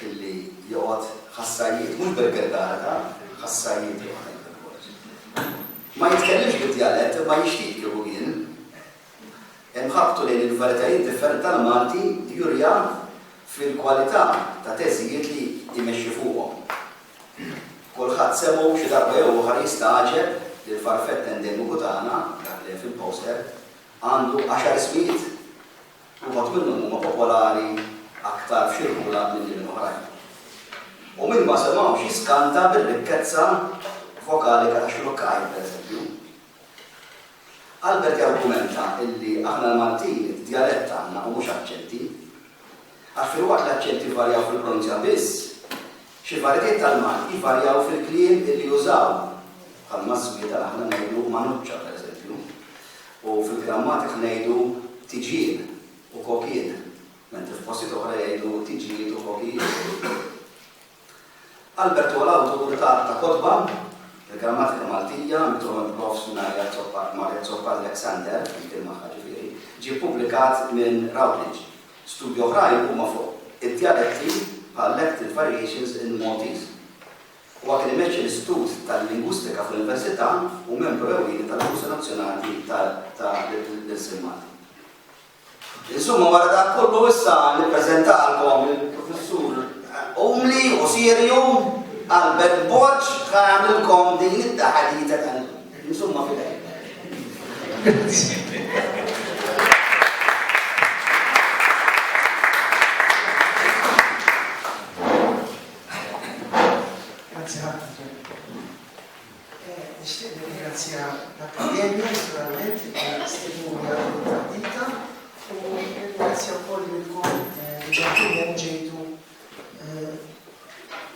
illi joqgħod ħassajiet, mhux bil-gergara, ħassajiet joqgħod. Ma jitkellimx bid-dialett, ma jixtieq kieku jien. Nħabtu lejn il-varitajiet differenti tal-Malti jurja fil-kwalità ta' teżijiet li jmexxi fuqhom. Kulħadd semgħu xi darba jew oħra jista'ġeb li l-farfett endemiku tagħna li fil-poster għandu 10 ismijiet. U ħadd minnhom huma popolari aktar f'xirħula minn oħrajn. U min ma semgħux jiskanta bir-rikkezza vokali ta' xlukkaj, pereżempju. Albert jargumenta illi aħna l-Maltin id-dialett tagħna u mhux aċċenti. Għax filwaqt l-aċċenti varjaw fil-pronunzja biss, xi varjetiet tal-Malti varjaw fil-kliem illi jużaw. Bħal-Maswieta aħna ngħidu manuċċa, pereżempju. U fil-grammatika ngħidu tiġien u kokien. Mentri f'postijiet oħra jgħidu tiġijiet u kokien. Albert huwa l-awtur ta' kotba il-grammatika Maltija, mitruħ il-profs Marja Zoppa Alexander, il-kilma ġifieri, ġie publikat minn Routledge. Studju oħrajn huma fuq id-dialetti bħal Lective Variations in Maltese. Huwa kien imeċċi l-Istitut tal-Lingwistika fl-Università u membru ewlieni tal-Kursi Nazzjonali tal-Silmati. Insomma, wara dak kollu issa nippreżentalkom il-professur Umli u Sirju Albert Boċ għamilkom din id-daħadita tal-lum. Insomma, fidej. Grazie. Grazie ħafna. Nixtieq ringrazzja l-Akkademja, naturalment, għal-istednuna tal-dita u ringrazzja wkoll lilkom li ġejtu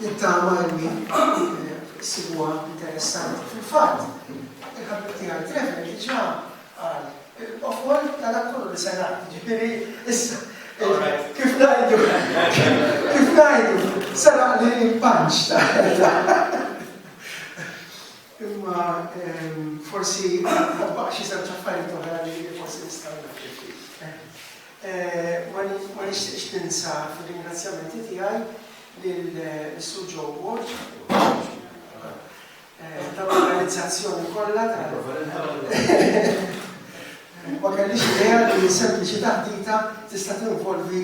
nittama li sibuha interessanti. Fil-fatt, il-ħabib tiegħi Trevor diġà qal il-qofol tal-akkollu li se ngħid, ġifieri issa kif ngħidu saraq li punch imma forsi ħabbaq xi żewġ affarijiet oħra li forsi nistgħu nagħmlu. Ma nixtieqx ninsa fir-ringrazzjamenti tiegħi lill-Sur Joe Walsh tal-organizzazzjoni kollha ma kellix idea li sempliċi taħdita tista' tinvolvi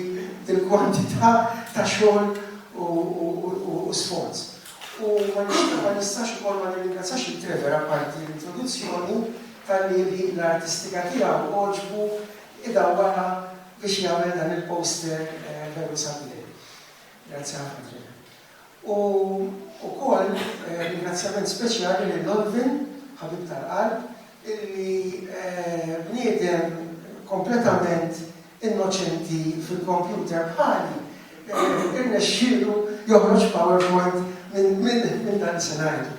il-kwantità ta' xogħol u sforz. U ma nistax ukoll ma nirringrazzax il-Trevor apparti l-introduzzjoni tal-li l-artistika tiegħu oġbu idawwara biex jagħmel dan il-poster veru sabiħ. Grazie ħafna. U wkoll ringrazzjament speċjali lil Olvin, ħabib tal-qalb, illi bniedem kompletament innoċenti fil-kompjuter bħali irnexxielu joħroġ PowerPoint minn dan is-senarju.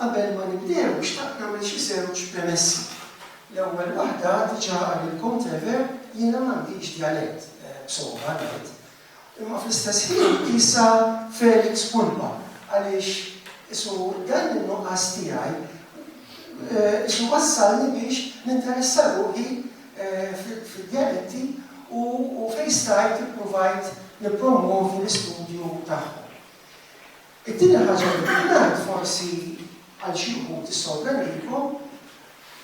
Qabel ma nibdew xtaqt nagħmel xi żewġ premessi. L-ewwel waħda diġà għalilkom Trevor jiena m'għandix dialett. Soba, imma fl-istess ħin isa Felix Pulpa, għaliex isu dan il-nuqqas tiegħi wassalni biex ninteressa ruħi fid-dialetti u fejn stajt ippruvajt nippromovi l-istudju tagħhom. It-tieni ħaġa li ngħid forsi għal xi wħud is-sovranilkom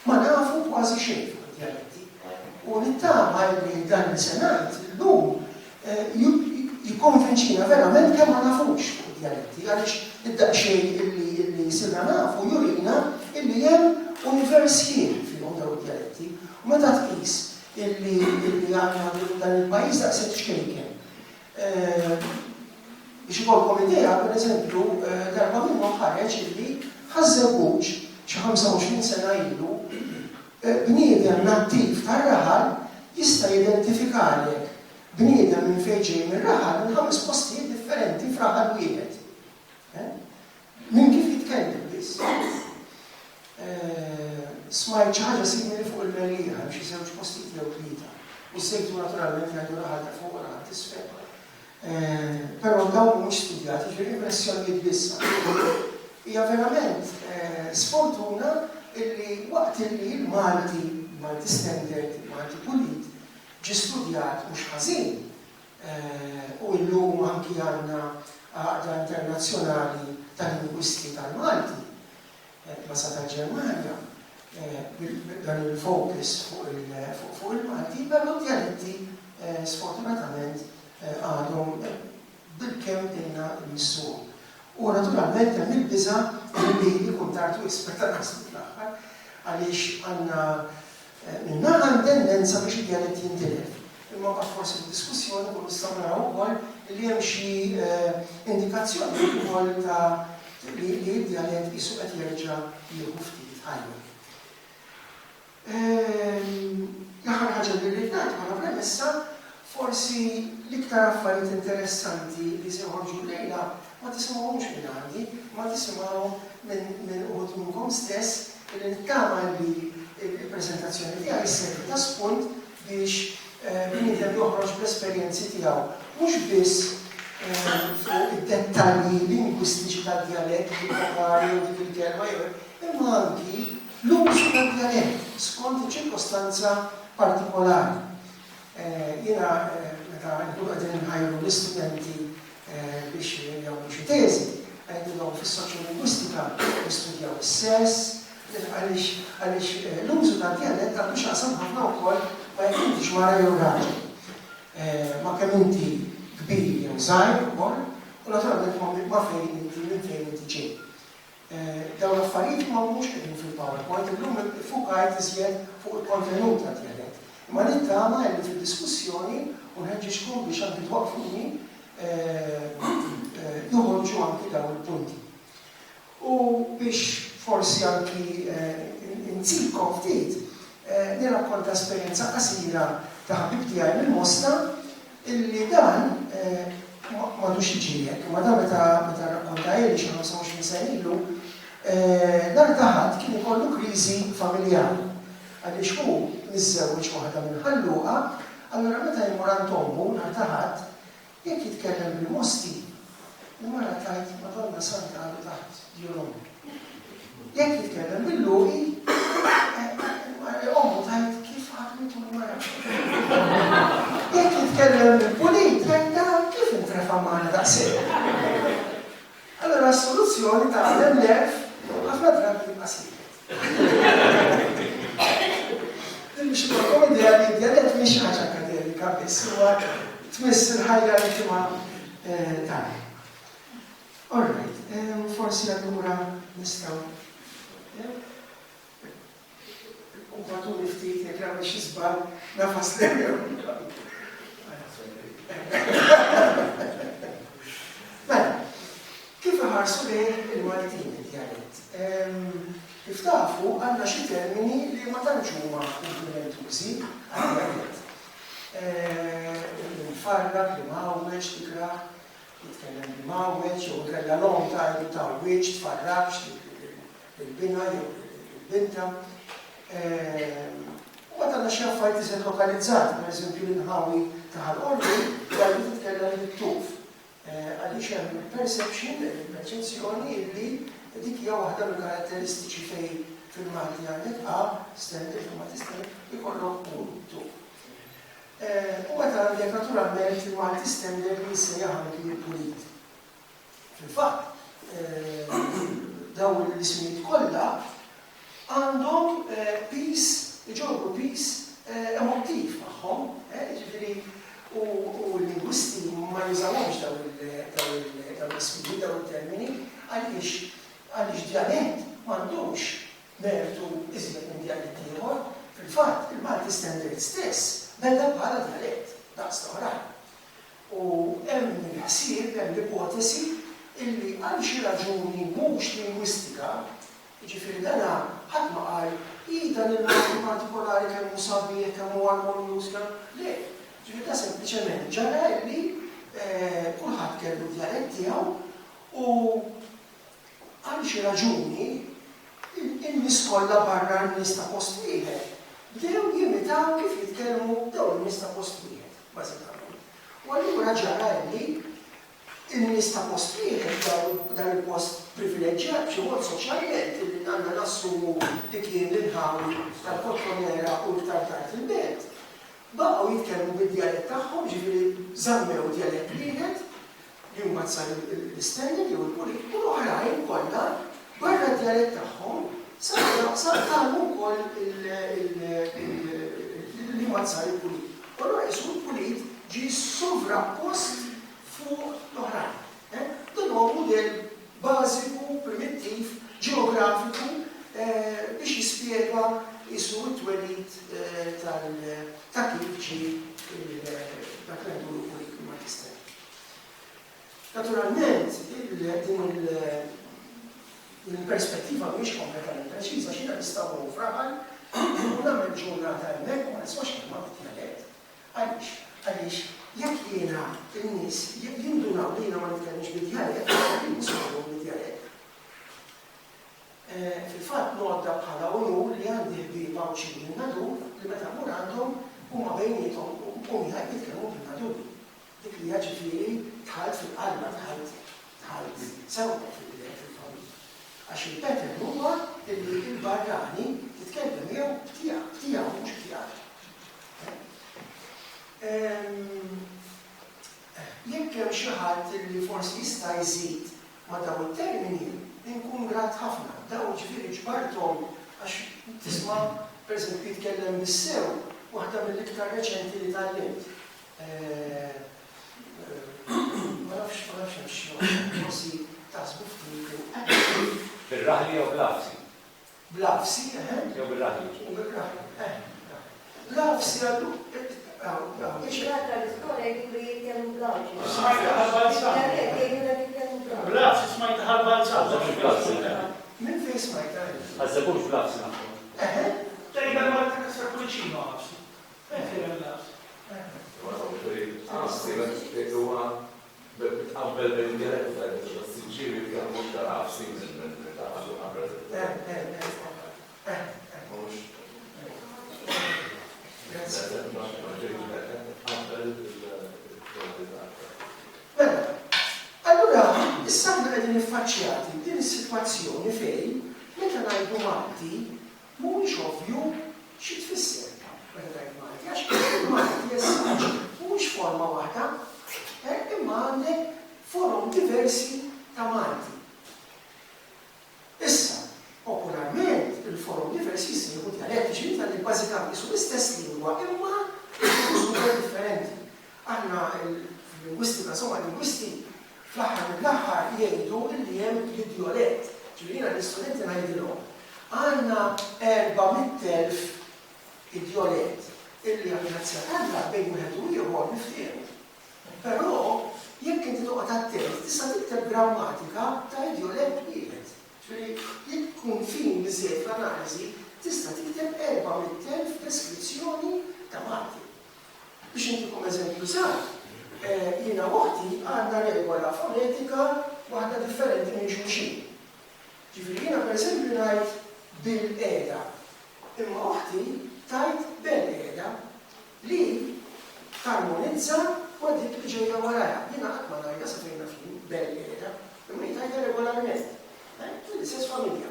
ma nafu kważi xejn fid-dialetti. U nittama li dan li se ngħid illum jikkonvinċina verament kemm ma nafux fuq dialetti, għaliex id-daqsxejn illi sirna nafu jurina illi hemm univers ħieħ fihom dawn id-dialetti. U meta tqis illi għandna dan il-pajjiż daqshekk xkejken. Biex ikolkom idea, pereżempju, darba minnhom ħareġ illi ħażewwuġ xi 25 sena ilu bniedem nattiv tar-raħal jista' jidentifikalek bniedem minn fejn ġej mir-raħal minn 5 postijiet differenti f'raħal wieħed. Min kif jitkellem biss. Smajt xi ħaġa simili fuq il-Melija xi żewġ postijiet jew tlieta. U sejtu naturalment jgħidu raħal ta' fuq u raħal t'isfel. Però dawn mhux studjati, ġifieri impressjonijiet biss. Hija verament sfortuna illi waqt illi l-Malti Standard, Malti Pulit, ġi studjat mhux ħażin U llum anki għandna għaqda internazzjonali tal-lingwisti tal-Malti, basa tal-Ġermanja, dan il-fokus fuq il-Malti, però dialetti sfortunatament għadhom bil-kemm dinna l-missu. U naturalment hemm il-biża' li jkun tartu esperta naslu fl-aħħar għaliex għandna minnaħa tendenza biex id-dialett jintilef. Imma bħal forsi fid-diskussjoni kun nistgħu naraw ukoll li hemm xi indikazzjoni ukoll ta' li d-dialett qisu qed jerġa' jieħu ftit ħajja. L-aħħar ħaġa li rrid ngħid bħala premessa forsi l-iktar affarijiet interessanti li se joħorġu lejla ma tisimgħuhomx minn għandi, ma tisimgħuhom minn uħud minnkom stess li nittama li il-preżentazzjoni tiegħi servi ta' spunt biex bniedem joħroġ bl-esperjenzi tiegħu. Mhux biss fuq id-dettalji lingwistiċi tad-dialett, il-vokali u dik il-kelma imma anki l-użu tad-dialett skont ċirkostanza partikolari. Jiena meta nkunu qegħdin inħajru l-istudenti biex jagħmlu xi teżi, għedilhom fis-soċjolingwistika jistudjaw is-sess, għaliex l-użu tad-dialett għandu x'aqsam ħafna wkoll ma jekk intix mara jew raġel. Ma kemm inti kbir jew żgħir ukoll, u naturalment ma fejn inti minn fejn inti ġej. Dawn l-affarijiet ma mhux qegħdin fil-PowerPoint, illum ifukajt iżjed fuq il-kontenut tad-dialett. Imma nittama li fid-diskussjoni u nħeġġixkom biex anki twaqfuni joħorġu anki dawn il-punti. U biex forsi anki nżidkom ftit nirrakkonta esperjenza qasira ta' ħabib tiegħi mill-Mostra illi dan m'għadux jiġi imma dan meta rrakkontajli xi 25 sena ilu dan taħat kien ikollu kriżi familjari għaliex hu miżżewweġ waħda minn ħalluqa, allura meta jmur għand ommu nhar taħat jekk jitkellem bil-Mosti, il-mara tajt Madonna Santa għadu taħt jolom. Jekk jitkellem bil-Luqi, ommu tajt kif għadmitu l-mara. Jekk jitkellem bil-Pulit, tajt kif intrefa maħna daqsir. Allora s-soluzzjoni ta' l-lef ħafna drabi qasir. Biex il-kom idea li d-dialett miex ħaġa akademika, biss huwa tmiss il-ħajja li tima tagħna. All right, forsi allura nistgħu nbagħtu ftit jekk nagħmel xi żball nafas lew. Mela, kif iħarsu lejh il-Maltin id-dialett? Kif tafu għandna xi termini li ma tantx huma komplementużi għad-dialett. Farrak li mawweġ, tikraħ, jitkellem li mawweġ, jew nkella l-om tajdu ta' weġ, tfarrakx, il-bina, jew il-binta. U għatanna xi affarijiet iżgħet lokalizzati, per eżempju l-inħawi ta' ħal-qorri, għalli titkellem bit-tuf. Għaliex hemm il-perception, il-perċezzjoni li dik hija waħda mill-karatteristiċi fejn fil-Malti għandek standard u ma tista' jkollok tuf. U għata għandek naturalment il-Malti standard li jissejjaħ anki il-Pulit. Fil-fatt, dawn l-ismijiet kollha għandhom peace, iġorru peace emotiv magħhom, ġifieri u l-lingwisti ma jużawhomx dawn l-ismijiet dawn il-termini għaliex dialett m'għandux mertu iżjed minn dialett ieħor. Fil-fatt, il-Malti standard stess beda bħala dialett, daqs oħrajn. U hemm il-ħsieb, hemm l-ipotesi illi għal xi raġuni mhux lingwistika, jiġifieri dana ħadd ma qal dan il-Malti partikolari kemm hu sabiħ, kemm hu armonjuż, le. Ġifieri da sempliċement ġara illi kulħadd kellu dialett tiegħu u għal xi raġuni in-nies kollha barra n-nies ta' post wieħed bdew jimitaw kif jitkellmu dawn in-nies ta' post wieħed, bażikament. U allura ġara li in-nies ta' post wieħed dan il-post privileġġjat b'xi mod soċjalment li għandna nassumu li kien l-inħawi tal-kontrollera u iktar tard il-belt. baqgħu jitkellmu bid-dialett tagħhom, ġifieri żammew dialett wieħed li huma tsar l-istenni jew il-Pulit, u l-oħrajn kollha barra d-dialett tagħhom tagħmlu wkoll li huma tsar il-Pulit. U allura qisu l-Pulit ġie sovrappost fuq l-oħrajn. Dan huwa mudell bażiku, primittiv, ġeografiku biex jispjega jisu t-twelid ta' kif ġie dak li għandu l-Pulit il-Magister. Naturalment, din il-perspettiva mhix kompletament preċiża x'jiena nistgħu fraħal u nagħmel ġurnata hemmhekk u ma niswax kemm bid-dialett. Għaliex jekk jiena n-nies jindunaw li jiena ma nitkellmx bid-dialett, niswaħu bid-dialett. Fil-fatt nodda bħala unur li għandi ħbieba u xi nadu li meta mmur għandhom huma bejniethom u jgħid jitkellmu bil-nadu. Dik li ġifieri tħalt fil-qalba tħalt sewwa fil-familja. Għax il-pattern huwa li l-barrani titkellem jew tiegħu mhux tiegħek. Jekk hemm xi ħadd li forsi jista' jżid ma' dawn it-termini, inkun grat ħafna. Dawn ġifieri ġbarthom għax tisma' pereżempju jitkellem bis-sew waħda mill-iktar reċenti li tallimt. Ma nafx hemm forsi taħsbu ftit. Bil-raħli jew bil-afsi? Bil-afsi, jew bil-raħli. Bil-raħli, L-afsi għallu. Ix-raħla l-iskola jgħidu li jitkellmu bl-awġi. Smajta ħal-balzan. Bl-afsi smajta ħal-balzan. Min fejn smajta? Għazzabux bil-afsi nafsu. Tejda l-marta kasra pulicino għafsi. Fejn l-afsi. Qabel bil-dirett s-sġiri kien mux tarafsi minn allura, issa aħna qegħdin iffaċċjati din is-sitwazzjoni fejn meta ngħidu Malti mhuwiex ovvju xi tfisser meta ngħidu Malti għax Malti jessaġġ mhux forma waħda imma għandek forum diversi ta' Malti. Issa, popolarment il-forum diversi jisibu dialetti ġinta li bażikament jisu l-istess lingwa imma super differenti. Aħna il-lingwistika, insomma lingwisti fl-aħħar mill-aħħar jgħidu li hemm id-dialett. Ġifieri l-istudenti ngħidilhom. Għandna 400,000 id-dialett illi għal-grazzja għandha bejn wieħed u ieħor niftehmu. Però jekk inti toqgħod attent tista' tikteb grammatika ta' id-dialett wieħed. Ġifieri jekk tkun fin biżejjed fl-analiżi tista' tikteb 400,000 deskrizzjoni ta' Malti. Biex intikom eżempju żgħar, jiena waħdi għandha regola fonetika waħda differenti minn xulxin. Ġifieri jiena pereżempju ngħid bil-qiegħda, imma waħdi tajt bel-qiegħda li tarmonizza u dik li ġejja warajha. Jiena qatt ma ngħidha sa fejn nafin bel-qiegħda, imma jtajtha regolarment. L-istess familja.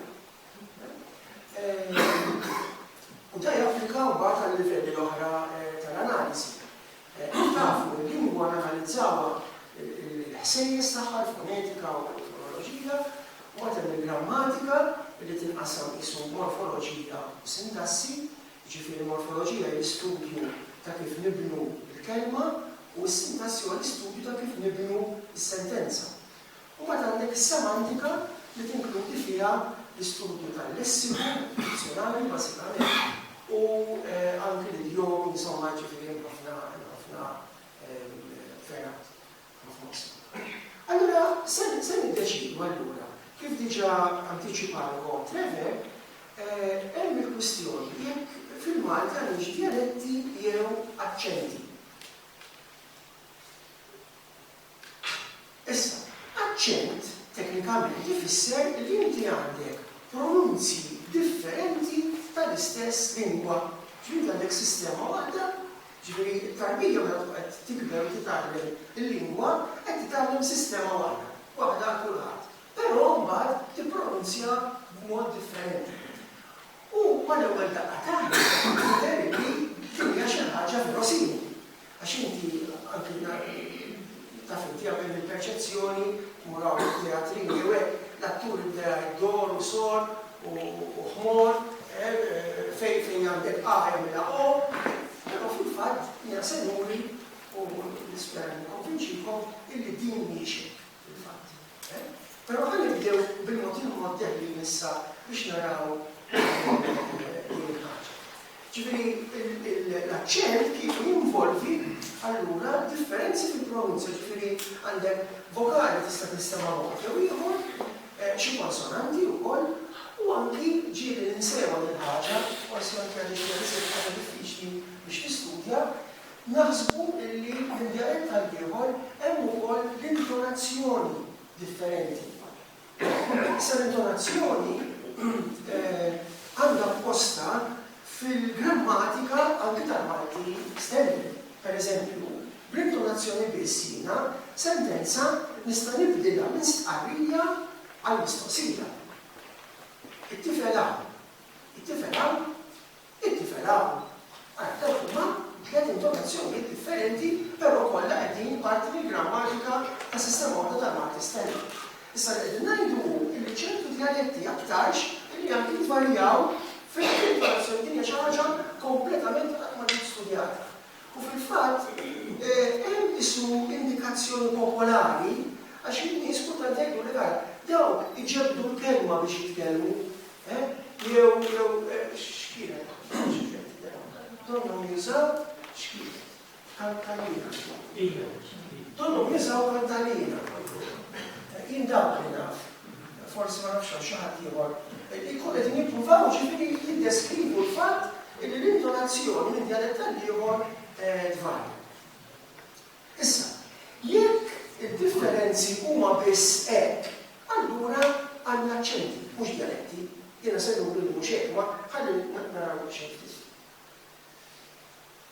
U da japplika mbagħad għal-livelli l-oħra tal-analiżi. Tafu l-lingwa analizzawha l-ħsejjes tagħha, l-fonetika u l-fonoloġija, u għad il-grammatika li tinqasam isu morfoloġija u sintassi, ġifieri morfoloġija l-istudju ta' kif nibnu l-kelma u s-sintassi u l-istudju ta' kif nibnu s-sentenza. U għad għandek is-semantika li tinkludi fiha l-istudju tal-lessiku, dizzjonari basikament, u anke l-idjom, insomma, ġifieri ħafna ferat. Allura, se niddeċidu allura, kif diġà antiċipalkom Trevor, hemm il-kwistjoni jekk fil-Malta għandix dialetti jew aċċenti. Issa, aċċent teknikament ifisser li inti għandek pronunzi differenti tal-istess lingwa. Ġifieri għandek sistema waħda, ġifieri t-tarbija meta qed tikber u titgħallem il-lingwa qed titgħallem sistema waħda għal kulħadd. Però mbagħad tippronunzja b'mod differenti. U mal-ewwel daqqa tagħna li Din hija xi ħaġa verosimili. Għax inti anke taf inti għamel il-perċezzjoni, muraw teatrini u l-attur id-dera id-dor u sor u ħmor, fejn għandek jagħmilha però fil-fatt jiena se nuri u nispera nikkonvinċikom illi din mhix fil-fatt. Però ħalli nibdew bil-mod il-modell issa biex naraw din il-ħaġa. Ġifieri l-aċċent kif jinvolvi allura differenzi fil-pronunzja, ġifieri għandek vokali tista' tistema' mod jew ieħor, xi konsonanti wkoll u anki ġieli ninsewa l-ħaġa, forsi anke għaliex nisib ħaġa diffiċli biex tistudja, naħsbu li minn dialett għal ieħor hemm ukoll l-intonazzjoni differenti. Issa l-intonazzjoni għandha posta fil-grammatika anke tal-Malti standard. Per eżempju, bl-intonazzjoni biss jiena sentenza nista' nibdilha minn stqarrija għal mistoqsija. It-tifel Dawk huma tliet intonazzjonijiet differenti, però kollha qegħdin parti mill-grammatika ta' sistema waħda tal-Malti standard. Issa qegħdin ngħidu li ċertu dialetti aktarx li anke jvarjaw fil-intonazzjoni din hija xi ħaġa kompletament qatt ma ġiet studjata. U fil-fatt hemm isu indikazzjoni popolari għax in-nies kultant jgħidu li dawk iġebdu l-kelma biex jitkellmu, jew x'kienet. Donhom jużaw x'kienet. Kantalina. Donhom jużaw kantalina. Jien dawk li naf. Forsi ma nafx xi ħadd ieħor. Ikun qed jippruvaw ġifieri jiddeskrivu l-fatt li l-intonazzjoni minn dialett għal ieħor tvarja. Issa, jekk id-differenzi huma biss hekk, allura għandna aċċenti, mhux dialetti. Jiena se nqulu mhux hekk, ma ħalli naraw xejn.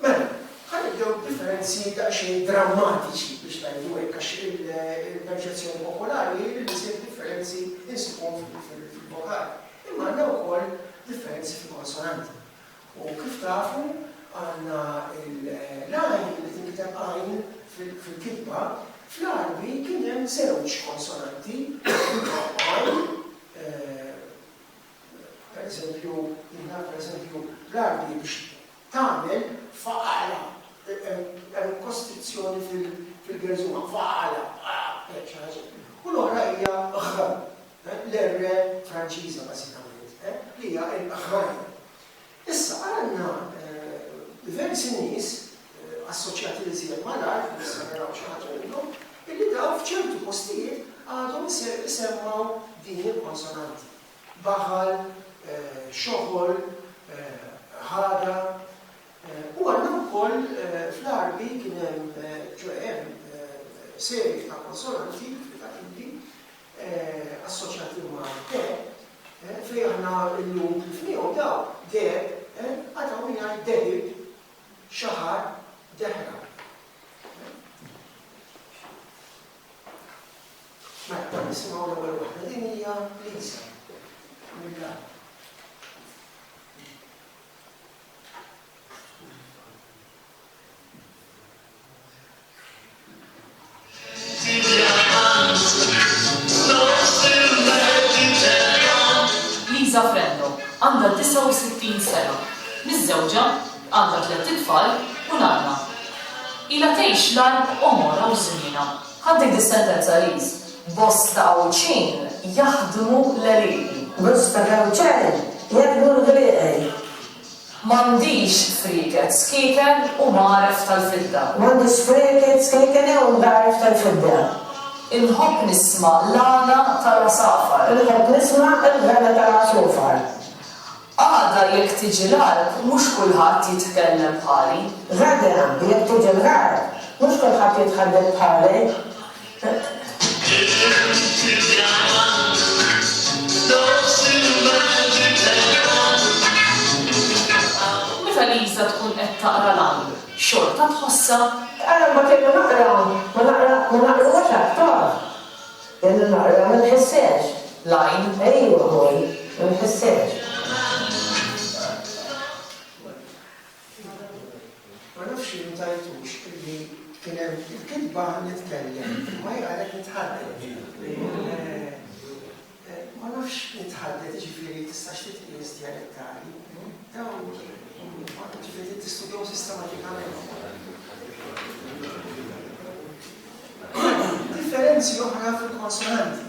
Mela, ħalli nibdew differenzi daqsxejn drammatiċi biex ngħidu hekk għax il-perċezzjoni popolari li nisib differenzi insibuhom fil-vokali. Imma għandna wkoll differenzi fil-konsonanti. U kif tafu għandna l-għajn li tinkiteb għajn fil-kitba, fl-Arbi kien hemm żewġ konsonanti, għajn, per eżempju, l-Arbi biex tagħmel faqala, hemm kostrizzjoni fil-Gerżuma, faqala, u l-oħra hija aħrar, l-R Franċiża bażikament, li hija l-aħrar. Issa għandna diversi nies assoċjati li żjed mal-art, issa naraw xi ħaġa minnhom, illi daw f'ċertu postijiet għadhom isemmaw din il-konsonanti. Baħal, xoħol, ħada, u għandna wkoll fl-Arbi kien hemm serje ta' konsonanti fil-fatilli assoċjati ma' de, fejn aħna llum tifnihom daw de għadhom jgħid dehib, xaħar, deħra. Mela, nisimgħu l-ewwel waħda din hija Lisa. Lisa Frendo għandha 69 sena, miż-żewġa għandha 3 tfal u nanna. Ilha tgħix l-Arb omora u żmiena. Għandek dis-sentenza Liz, bosta għawċin jaħdmu l-għaliqi. Bosta għawċin jaħdmu l-għaliqi. M'għandix friket skiken u maref tal-fidda. M'għandix friket skiken u maref tal-fidda. Inħobb nisma' l-għana tal-asafar. Inħobb nisma' l-għana tal-asafar. Għada jekk tiġi l-Arb, mhux kulħadd jitkellem bħali. Għada jekk tiġi l-Arb, mhux kulħadd jitkellem bħali. Meta Lisa tkun qed taqra l-għandu, xorta tħossa. Għara ma kellu naqra għax aktar. Kellu naqra ma nħissex. Lajn? Ejwa ħoj, ma nħissex. Iva nitkellem, ma jgħalek nitħadded. Ma nafx nitħadded ġifiri tistax titqies dialettali. Dawn ġifiri tistudjaw sistematikament. Differenzi oħra fil-konsonanti.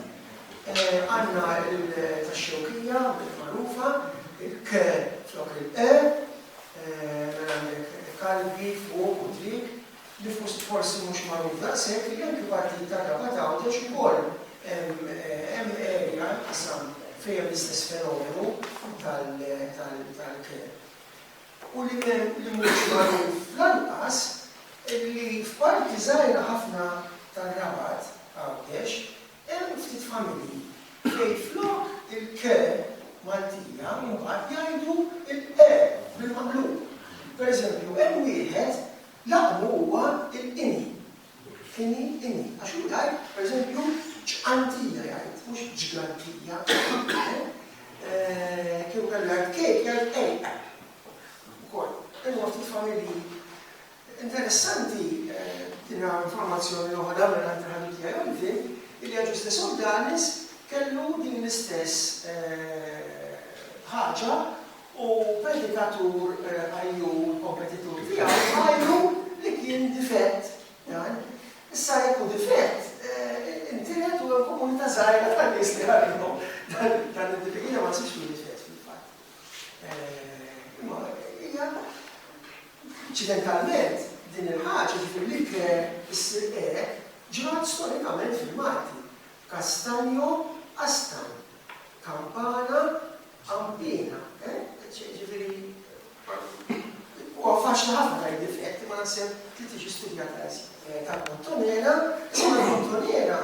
Għanna il-taxxewkija, bil-marufa, il-k flok il-e, kalbi, fuq u trik, li forsi mux maruf daqsek, li anki parti tal-rabat għawdex u kol hemm area qasam fejn l-istess fenomenu tal-k. U li mux maruf lanqas, li f'parti żgħira ħafna tal-rabat għawdex, hemm ftit familji fej flok il-k Maltija mbagħad jgħidu il-e bil-maqlub. Per eżempju, hemm wieħed laqmu huwa il-ini. Ini. Għax hu jgħid, per eżempju, ġqantija jgħid, mhux ġgantija. Kieku kellha kejk jgħid ejqa. Ukoll, hemm ftit familji interessanti tina informazzjoni oħra minn għand tiegħi Olvin, illi Ġuste Soldanis kellu din l-istess ħaġa u predikatur għajju kompetitur tiegħu għajju li kien difett. Issa jekk hu difett, intiret u komunità żgħira tan-nies li għajju dan id-difett ma nsibx li difett fil-fatt. Imma hija inċidentalment din il-ħaġa ġifier li issir ġrat storikament fil-Malti. Castagno, Astan, Campana, Ampina. Ġifiri, u faċli ħafna għaj difetti, ma nasib li tiġi studjata tal-Montonera, isma Montonera,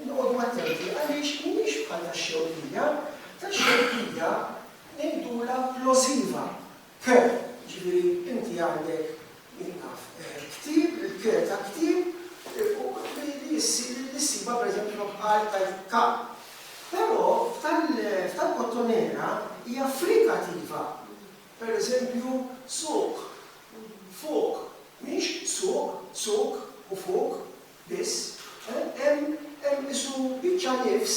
noqogħdu attenti għaliex mhix bħal tax-xewqija, tax-xewqija ngħidula plosiva. Ġifiri, inti għandek ktib, il-k ta' ktib, li jissiba per eżempju bħal tal-ka. Però f'tal-Montonera hija frikativa. Per eżempju, suq, fuq, mhix suq u fuq biss. Hemm isu biċċa nifs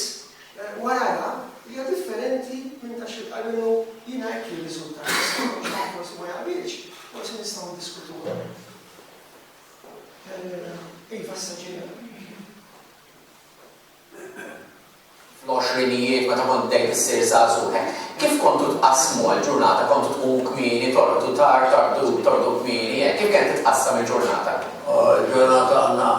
warara li hija differenti minn ta' xi qallu jiena hekk ir-riżultat. Forsi ma jaqbilx, forsi nistgħu ndiskutuha. Iva s-saġġina. Fl-20ijiet meta kont dejk issir żagħżugħ, kif kontu tqassmu għall-ġurnata, kontu tqum kmieni, torqdu tard, torqdu kmieni, kif kien titqassam il-ġurnata? Il-ġurnata għandna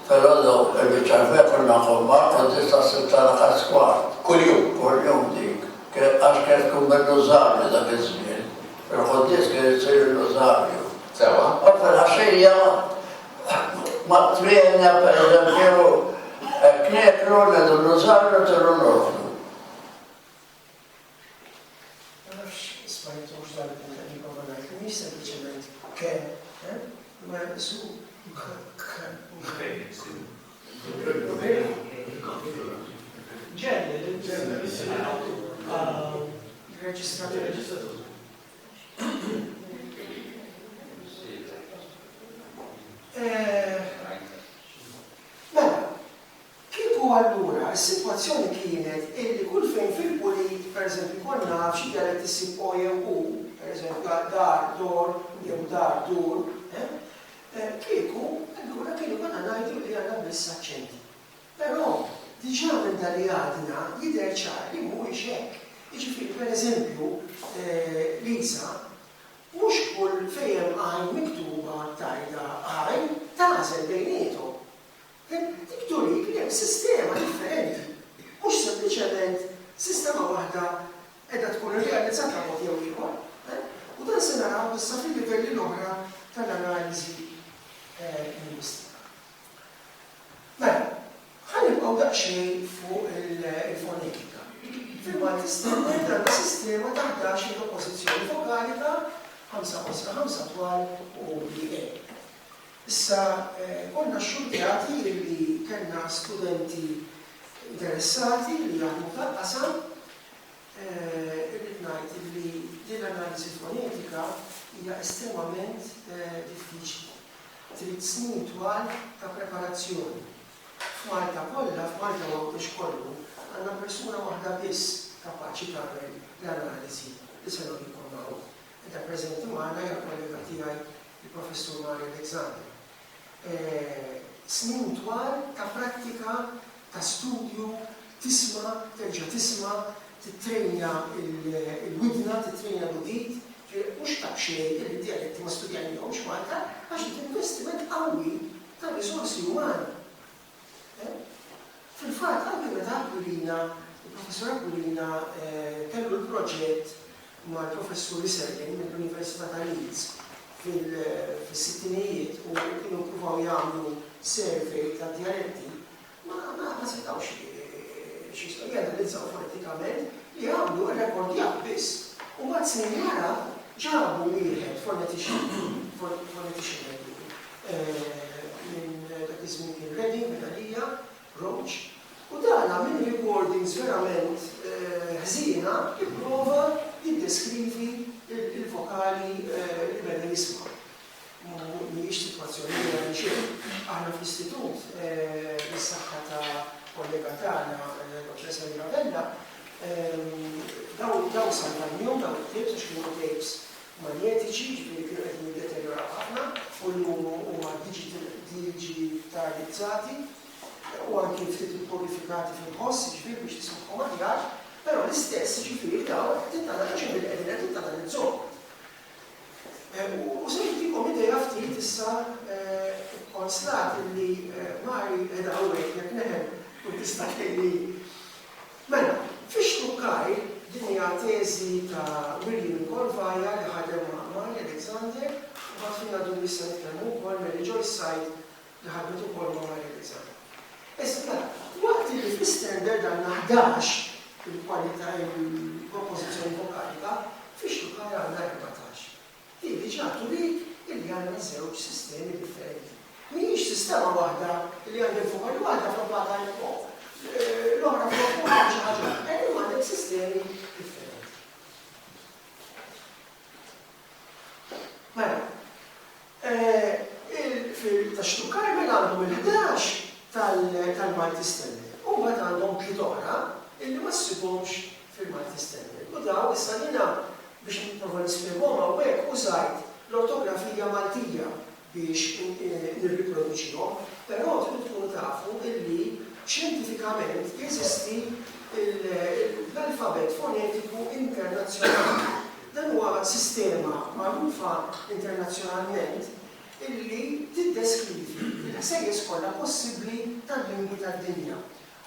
fil-għodu il-biċċarfet konna kombat għal tista' sittara ħaskwart. Kuljum? Kuljum dik. Għax kien tkun bil-Lużarju dak iż-żmien. Fil-ħoddis kien isir il-Lużarju. Sewa? U fil-ħaxija ma' twienja per eżempju knekru l-edu l-Lużarju tiru l-Ordu. Ma nafx ismajtu mhux dal-punt li konvenajt, li mhix sempliċement ma su reġistratur. Mela, kieku allura s-sitwazzjoni kienet illi kull fejn fil-puli, per eżempju, konna f'xi dialetti issib o jew u, per eżempju, dar, dor, jew dar, dur, kieku, allura kienu konna ngħidu li għandna biss aċċenti. Però diġà minn dan li għadna jidher ċar li mhuwiex hekk. Jiġifieri, per eżempju, Lisa, mhux kull fejn għajn miktuba tajda għajn tażel bejniethom. Tikturik li hemm sistema differenti. Mhux sempliċement sistema waħda qiegħda tkun irrealizzata mod jew ieħor. U dan se naraw issa fil-livelli l-oħra tal-analiżi lingwistika. Mela, ħanibqgħu daqsxejn fuq il-fonetika. Fil-Malti standard għandha sistema ta' 11 oppożizzjoni vokalika, 5 qosra, 5 twal u li Issa, konna xurtjati li kellna studenti interessati li jaħdmu tal-qasam, irrid ngħid li din l-analiżi fonetika hija estremament diffiċli. trid snin twal ta' preparazzjoni. F'Malta kollha, f'Malta ma mhux kollu, għandna persuna waħda biss kapaċi tagħmel l-analiżi li se nagħmlu hawn. Qiegħda preżenti magħna hija kollega tiegħi il-Professur Mario Alexander. Snin twal ta' prattika, ta' studju, tisma', terġa' tisma', titrejna il-widna, titrejna l-udit, mhux ta' xejn il-dialetti ma studjanihomx Malta, għax investiment qawwi ta' risorsi umani. Fil-fatt, anke meta Aquilina, il-professor Aquilina kellu l-proġett mal-professur Serling mill-Università ta' Leeds fil-sittinijiet u kienu pruvaw jagħmlu survey ta' dialetti, ma setgħux janalizzaw fonetikament li għamlu r-rekordjat biss. U mbagħad snin wara ġabu wieħed fonetician minn dak iż-żmien kien Reading, Medalija, Roach, u dana minn recordings verament ħżiena jipprova jiddeskrivi il-vokali li beda jisma'. Mhijiex sitwazzjoni li għal xejn. Aħna fl-istitut is-saħħa ta' kollega tagħna, Professor Mirabella, daw salvajnihom daw it-tapes għax kienu tapes magnetiċi, ġifieri kienu qed jiddeterjoraw ħafna u llum huma digitalizzati u anke ftit ippurifikati fil-ħoss, ġifieri biex tismagħhom aħjar, però l-istess ġifieri daw qegħdin qegħdin tintanalizzhom. U se jtikom idea ftit issa konslat li Mari qiegħda hawnhekk jekk neħel u tista' tgħidli. Mela, fix-Tukkaj din hija teżi ta' William Corvaja li ħadem ma' Mari Alexander u ħadd fina dun issa nitkellmu wkoll Mary Joyce Side li ħadmet ukoll ma' Mari Alexander. Issa mela, waqt li fl-istandard għandna 11 il-kwalità il-propożizzjoni vokalika, fix-Tukkaj għandna 14. Di diġà turik illi għandna żewġ sistemi differenti. Mhijiex sistema waħda li għandha vokali waħda fl-plata l-fuq. L-oħra fuq xi ħaġa, imma għandek sistemi differenti. Mela, fil-taxtukar mela għandhom il-11 tal-Malti Standard. U mbagħad għandhom tliet oħra illi ma ssibhomx fil-Malti Standard. U daw issa jiena biex nipprova nispjegahom hawnhekk użajt l-ortografija Maltija biex nirriproduċihom, però trid tkunu tafu illi xjentifikament jeżisti l-alfabet fonetiku internazzjonali. Dan huwa sistema magħrufa internazzjonalment illi tiddeskrivi il-ħsejjes kollha possibbli tal-lingwi tad-dinja.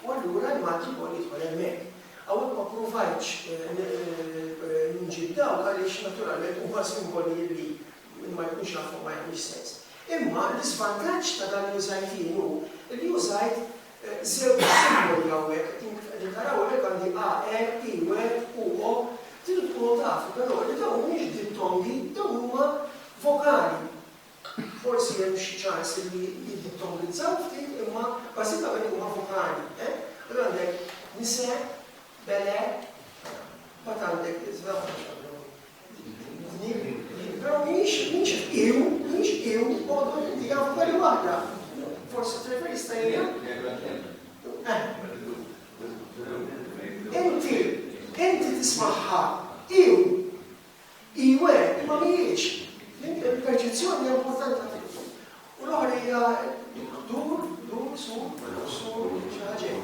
U allura l-Malti wkoll jidħol hemmhekk. Hawnhekk ma pruvajtx nġib dawk għaliex naturalment huma simboli li ma jkunx nafu ma jkunx sens. Imma l-isvantaġġ ta' dan l-użajt jienu li użajt żewġ simboli hawnhekk. Qegħdin taraw hekk għandi A, E, I, W, U, O, tridu tkunu tafu però li dawn mhumiex dittongi, dawn huma vokali. Forsi hemm xi ċans li jiddittonglizzaw ftit imma bażikament huma vokali. Allura għandek nise, bele, bat għandek però minix iw, għodu inti għafu għalli wahda. Forse t-referi stajja? Inti tismaħħa iw, iwe, imma minix. Il-perċezzjoni è importanti. U l-oħra hija dur, sur, ċaġen.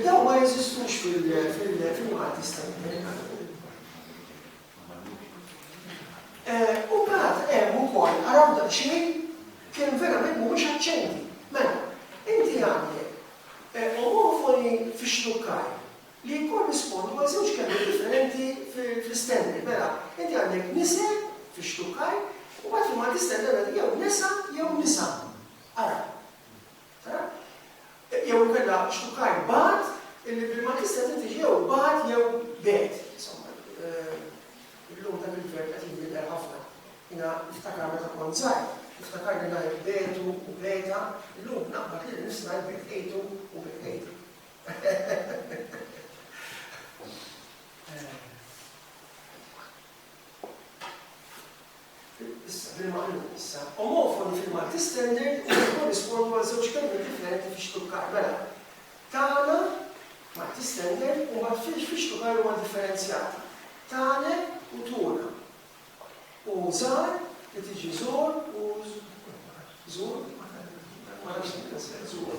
Daw ma jeżistux fil-Malti Standard. U bħat hemm ukoll araw daqsxejn kien verament mhuwiex aċċenti. Mela, inti għandek omofoni fix-Tukkaj li jkorrispondu ma' żewġ kelmi differenti fl-Standard. Mela, inti għandek nise fix-Tukkaj u mbagħad fil-Malti Standard jew nisa. Ara. Jew kellha x'Tukkaj bad illi bil-Malti Standard tiġi jew bad jew bet. Illum ta' bil-verb qed jinbidel ħafna. Jiena niftakar meta kont żgħir, niftakar li ngħid betu u beta, illum naqbad li nisna betejtu u betejtu. Issa, bil-maqlub issa. Multi-standard korrispondu għal żewġ kelmi differenti fi xtukkar. Mela, tagħna multi-standard u mbagħad fi xtukkar huwa differenzjati. Tagħna u tuna. U żgħar li tiġi żgħar u żgħar. Ma nafx żgħar.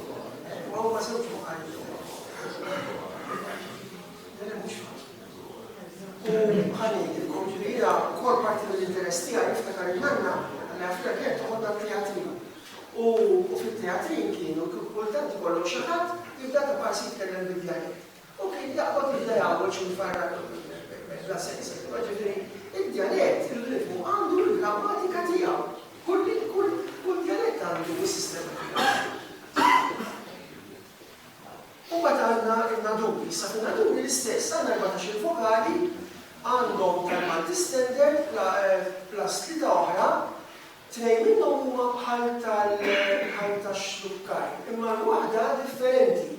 Ma huma żewġ vuqar differenti. U ħanidilkom ġifieri kol parti mill-interess tiegħi niftakar il-manna għal-Afrika kienet toħodna teatrin. U fit-teatrin kienu kultant ikollhom xi ħadd jibda ta' parsi jitkellem bil-djalett. U kien jaqbad jibda jagħmel xi jfarrak bla sens. Ġifieri id-djalett il-ritmu għandu l-grammatika tiegħu. Kull djalett għandu s-sistema tiegħu. U mbagħad għandna il-naduri, sa fin-naduri l-istess, għandna 14 vokali għandhom tal-multi-standard plus 3 oħra, 2 minnhom huma bħal tax-xlukkar, imma waħda differenti.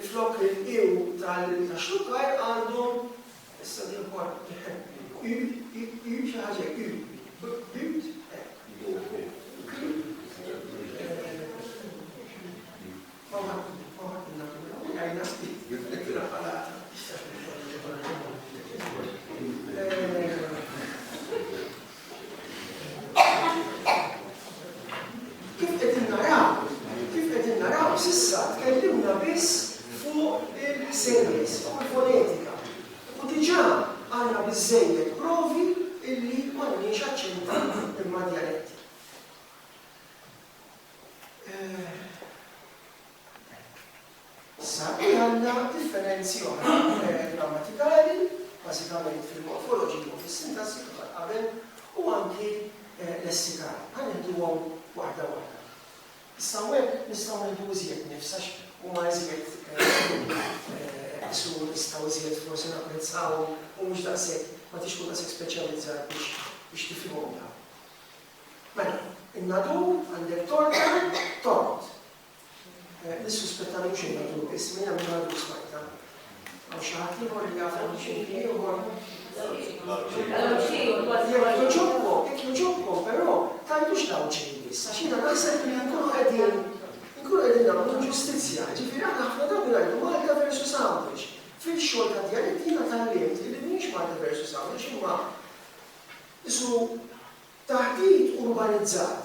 Flok il-iw tax-xlukkar għandhom issa din ukoll xi ħaġa Kif qegħdin naraw s'issa tkellimna biss fuq il-series, fuq il-fonetika. U diġà għandna biżżejjed provi illi m'għandniex aċċenti imma djaletti. Sabi għandna differenzi oħra grammatikali, bażikament fil-morfoloġija u fis-sintassi kif qabel, u anki lessikali. Ħanieħduhom waħda waħda. Issa hekk nistgħu ngħidu iżjed nifsax huma iżjed isu nistgħu iżjed forsi napprezzawhom u mhux daqshekk ma tix tkun daqshekk speċjalizzat biex tifhimhom dawn. Mela, in-nadur għandek torta, tort. Nissuspetta li mxin għadu biss, minna minna għadu smajta. Għaw xaħti għor li għafra mxin kini u għor. Jek joġobkom, pero tajdux daw ċin biss, għaxina naħseb li nkunu għedin għamlu ġustizja, ġifiri għana ħafna daw għajdu Malta versus Sandwich. Fil-xol ta' dialettina tal-limt, li minix Malta versus Sandwich, imma isu taħdit urbanizzat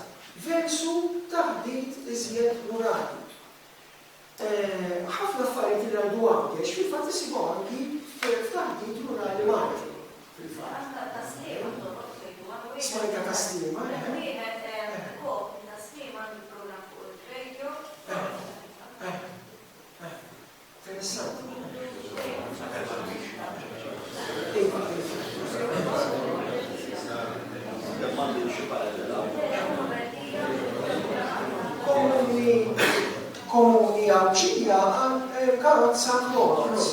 versu taħdit iżjed rurali. ħafna affarijiet li għandu għandex, fil-fatt isibu anki f'taħdit rurali Malti. Smajta ta' stima. Interessanti. Komuni għamċija karozza Kronos.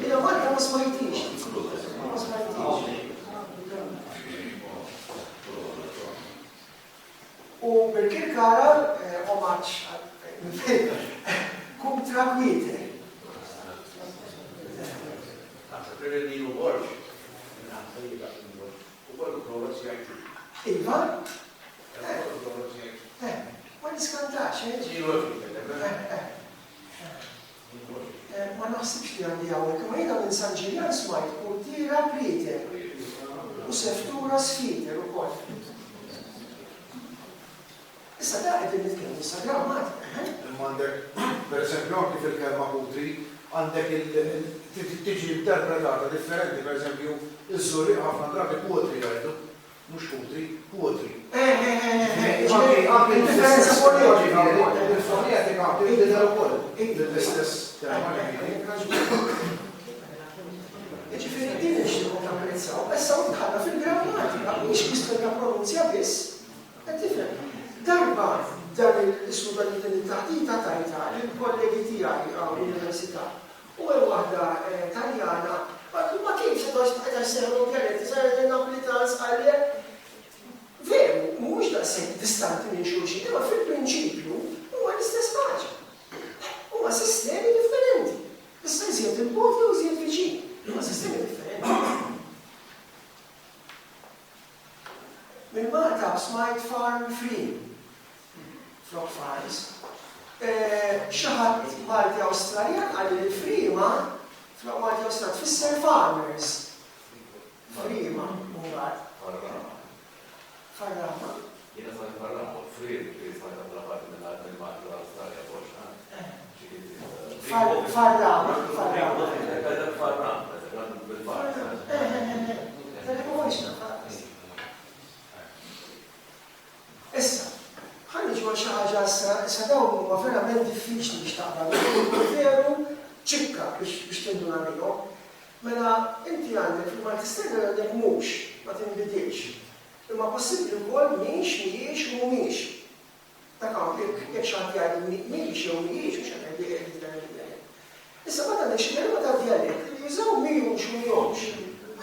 Ila Malta ma smajtix. U bil-kirkara omaċ kum trakwite. Iva? Ma niskantax, ma naħsibx li għandi għawek, ma jina minn San Ġiljan smajt u tira Priter u seftura Sfiter u kol. Issa da għedin nitkellmu issa grammatika. Għandek, per esempio, anki fil-kelma kutri, għandek tiġi interpretata differenti, per esempio, il-żuri ħafna drabi kutri għajdu, mux kutri, kutri. Anki il-differenza fonetika, il-fonetika, il-dinar u koll, il-istess. Ġifiri, din ix-xirkom ta' prezzaw, issa u tħalla fil-grammatika, mux kistru ta' pronunzja biss, għed darba dan il-ismu tal-taħdita tajta il-kollegi tijaj għal-università u għal-wahda taljana ma kif se doċ ta' s-serru għalet, s-serru napolitans għalli veru, mux da' se distanti minn xulxin, ma fil-prinċipju u għal-istess maġa. U ma sistemi differenti. Issa jżiet il-bot u jżiet viċin, ma sistemi differenti. Mil-Malta smajt farm free. Flock farms. Xaħat Malti Australjan għalli l-frima, flock Malti Australjan tfisser farmers. Frima, mubad. Farrama. Jena sa' farrama, frir, li smajta b'rabati mill-Malti l-Australja, Farrama. Issa, ħanniġu għal xi ħaġa sa dawn huma verament diffiċli biex taqbad. Veru ċikka biex tinduna minnhom. Mela inti għandek fil-Malti Standard għandek mhux ma tinbidilx. Imma possibbli wkoll mhijiex u mhumiex. Dak hawn jekk xi ħadd jgħid mhijiex jew mhijiex mhux qed jgħid. Issa ma tagħmel xi kelma ta' dialett li jużaw mhijiex u mhijiex.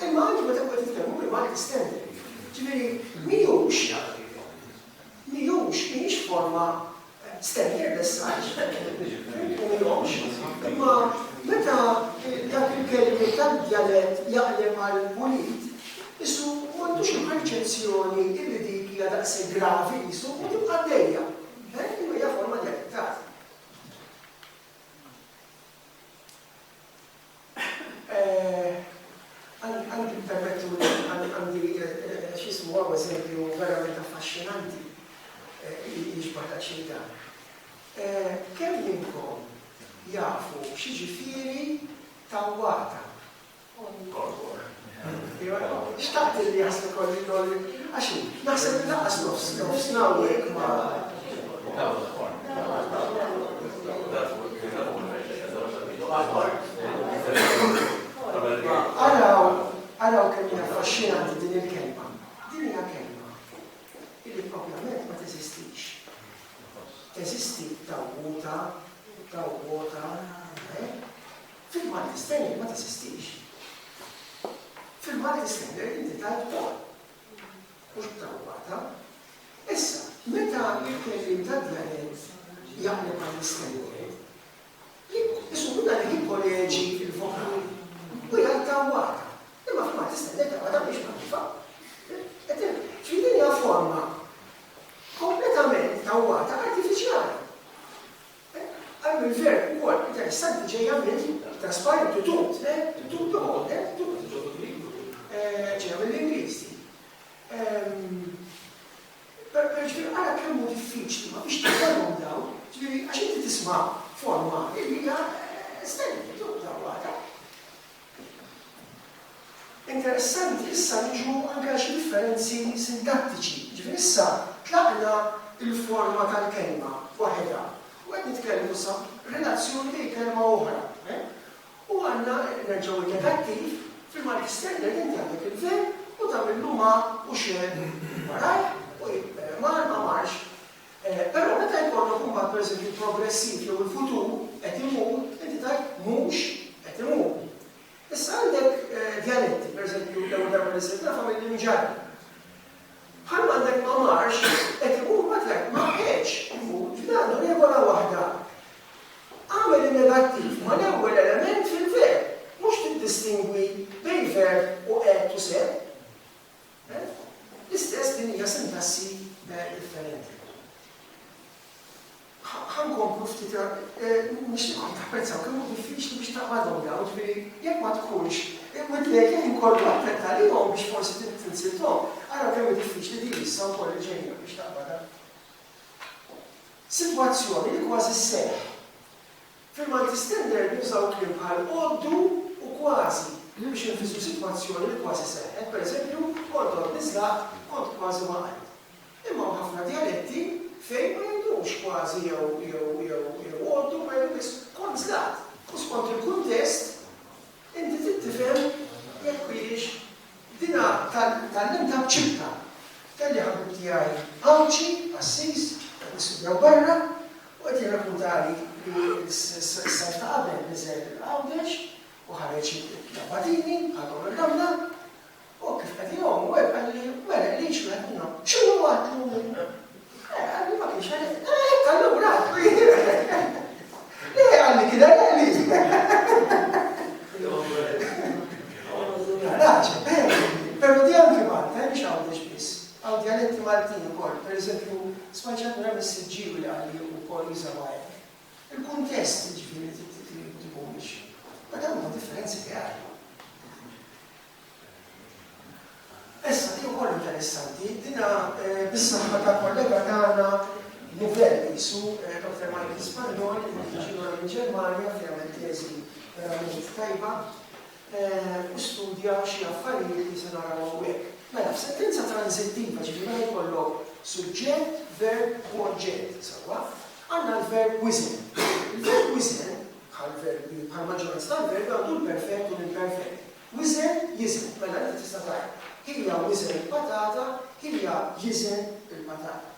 Imma anke meta qed titkellmu bil-Malti Standard. Ġifieri mhijiex mhijiex forma standard as-saġ. Imma meta dak il-kelmi tad-dialett jaqlem għal-mulit, issu m'għandux il-perċezzjoni illi dik hija daqshekk gravi issu u tibqa' għaddejja. Imma hija forma dialettata. Għandi permettu għandi x'ismu għaw eżempju verament affaxxinanti li jiġbad ċita. Kemm minnkom jafu x'jiġifieri tawwata? Xtaqt li jaslu kolli għaxi, naħseb li laqas nofs nawek ma. Araw kemm hija affaxxinanti din il-kelma. Din hija kelma illi propjament ma teżistix. Teżisti tawwota, fil-Malti Standard ma teżistix. Fil-Malti Standard inti tajt bol, mhux tawwata. Issa, meta il-kellim tad-dialett jaqleb għall-Standard, issu kunna li kolleġi fil-vokali u jgħid tawwata. Imma fil-Malti Standard tawwata biex ma tifa. Ġifieri hija forma kompletament tawwata artifiċjali. Għal il-verb ukoll interessanti ġejja minn traspare tutut, tutut doħod, ġejja mill-Ingliżi. Ġifieri ara kemm hu diffiċli ma biex tifhimhom dawn, ġifieri għax inti tisma' forma li hija standard tawwata. Interessanti issa niġu anke xi differenzi sintattiċi. Ġifieri issa tlaqna il-forma tal-kelma waħedha u qed nitkellmu sa relazzjoni bejn kelma oħra. U għandna nerġgħu il-negattiv fil-Malti Standard inti għandek il-verb u tagħmillu ma u xejn waraj u ma marx. Però meta jkollok imbagħad pereżempju progressiv jew il-futur qed imur, inti tajt mhux qed imur. Issa għandek dialetti, pereżempju l-ewwel darba li sibna familji mġarra. Bħalma għandek ma marx, qed imur ma tlek ma ħeġ imur, għandu regola waħda. Għamel il-negattiv ma l-ewwel element fil-verb, mhux tiddistingwi bejn verb u qed u se. L-istess din hija sintassi differenti. Ħankomplu ftit nixtieq tapprezzaw kemm hu diffiċli biex taqbadhom dawn, ġifieri jekk ma tkunx widlek jekk inkollu appetta lihom biex forsi tinsilthom, ara kemm hu diffiċli din issa wkoll il-ġejja biex taqbadha. Sitwazzjoni li kważi sseħħ. Fil-Malti Standard jużaw kliem bħal għoddu u kważi biex jinfissu sitwazzjoni li kważi seħħet. Pereżempju, kont niżlaq, kont kważi waqgħet. Imma ħafna dialetti fejn ma jgħidux kważi jew għoddu ma jgħidux kont żlaqt. U skont il-kuntest, inti tittifhem jekk hijiex dina tal-limta b'ċibta. Kelli ħabib tiegħi Awċi, Assis, nisibdew barra, u qed jirrakkuntali li s-sajf ta' qabel niżel Għawdex u ħareġ il-Batini, għadhom il-ramla, u kif qed jgħum u għalli wara li x'għedna, x'inhu għadlu? Għalli ma kienx għalli, kallu għadlu, li għalli kida għalli. Raġa, pero di anki Malta, biex Għawdex biss, għaw dialett ċandra mis-sġiwi li għalli u kol jizawaj. Il-kuntest ġifiri t-tibum biex. Ma dawn ma differenzi reali. Issa, di ukoll interessanti, dina bis-saħħa ta' kollega tagħna Novelli su Dr. Michael Spagnol, li ġiegħu minn Ġermanja, fi għamel teżi verament tajba, u studja xi affarijiet li se naraw hawnhekk. Mela, f'sentenza tranzittiva ġifieri jkollok suġġett, verb u oġġett, sewwa, għandna l-verb wisen. Il-verb wisen, bħal maġġoranza tal-verb għandu l-perfett u l-imperfett. Wisen, jizen, mela li tista' tgħid. Hija wisen il-patata, hija jizen il-patata.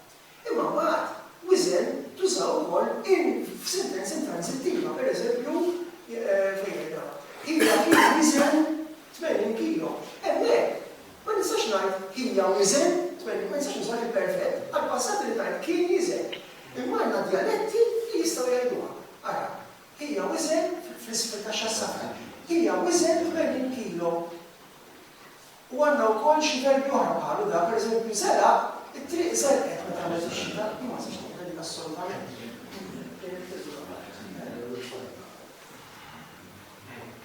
Imma mbagħad wisen tużaw ukoll f'sentenza tranzittiva, pereżempju, fejn hija wisen 80 kilo. Hemmhekk ma nistax ngħid hija wisen 80, ma nistax nużar il-perfett, għall-passat li ngħid kien jiżen. Imma għandna dialetti li jistgħu jgħiduha. Ara, hija wisen fl-isfel ta' xassafra, hija wisen 80 kilo. U għandna wkoll xi verbi oħra bħalu da, pereżempju sela, it-triq selqet meta għamlet ix-xita, ma nistax ngħidlek assolutament.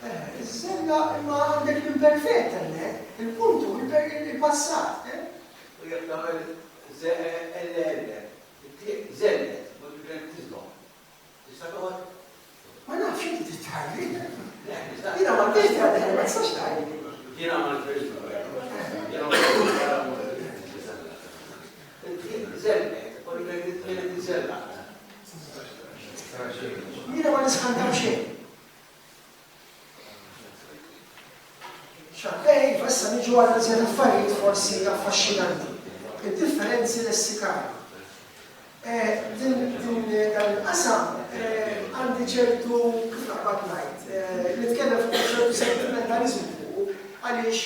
Iż-żella imma għandek l-imperfett hemmhekk, il-puntu, il-passat. U jekk tagħmel żellet, ma tibqel tiżgħu. Tista' toħod? Ma nafx inti titħalli. Jiena ma rridx tagħmel, ma tistax tagħmel. Jiena ma rridx żellet, u jekk tiżella. Jiena ma nisħantaw xejn. Xakkej, issa niġu għal żjed affarijiet forsi affaxxinanti. Il-differenzi lessikali. Dan il-qasam għandi ċertu kif naqbad ngħid, nitkellem fuq ċertu sentimentalizmu għaliex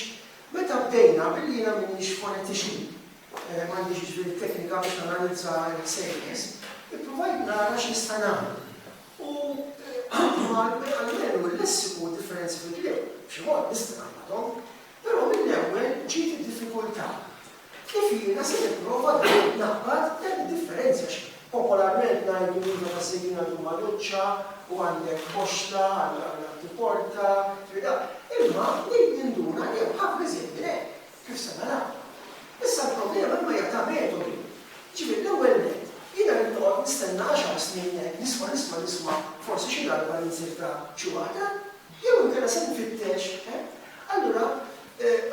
meta bdejna billi jiena m'iniex fonetixi, m'għandix ġifieri teknika biex nanalizza l-sejjes, ippruvajt nara x'nista' nagħmel. U għalmenu l-lessiku differenzi fil-kliew, b'xi mod nista' nagħmadhom, però mill-ewwel ġiet id-diffikultà. Kif jiena se nipprova naqbad dan id-differenzi għax popolarment ngħidu li meta sejjina huma luċċa u għandek boxla għall-porta, imma ninduna li hemm ħafna iżjed hekk kif se naraw. Issa l-problema ma hija ta' metodi. Ġifieri l-ewwel nett, jiena noqgħod nistenna 10 snin hekk nisma' forsi xi darba ninżil ta' xi waħda, jew inkella se nfittex, allura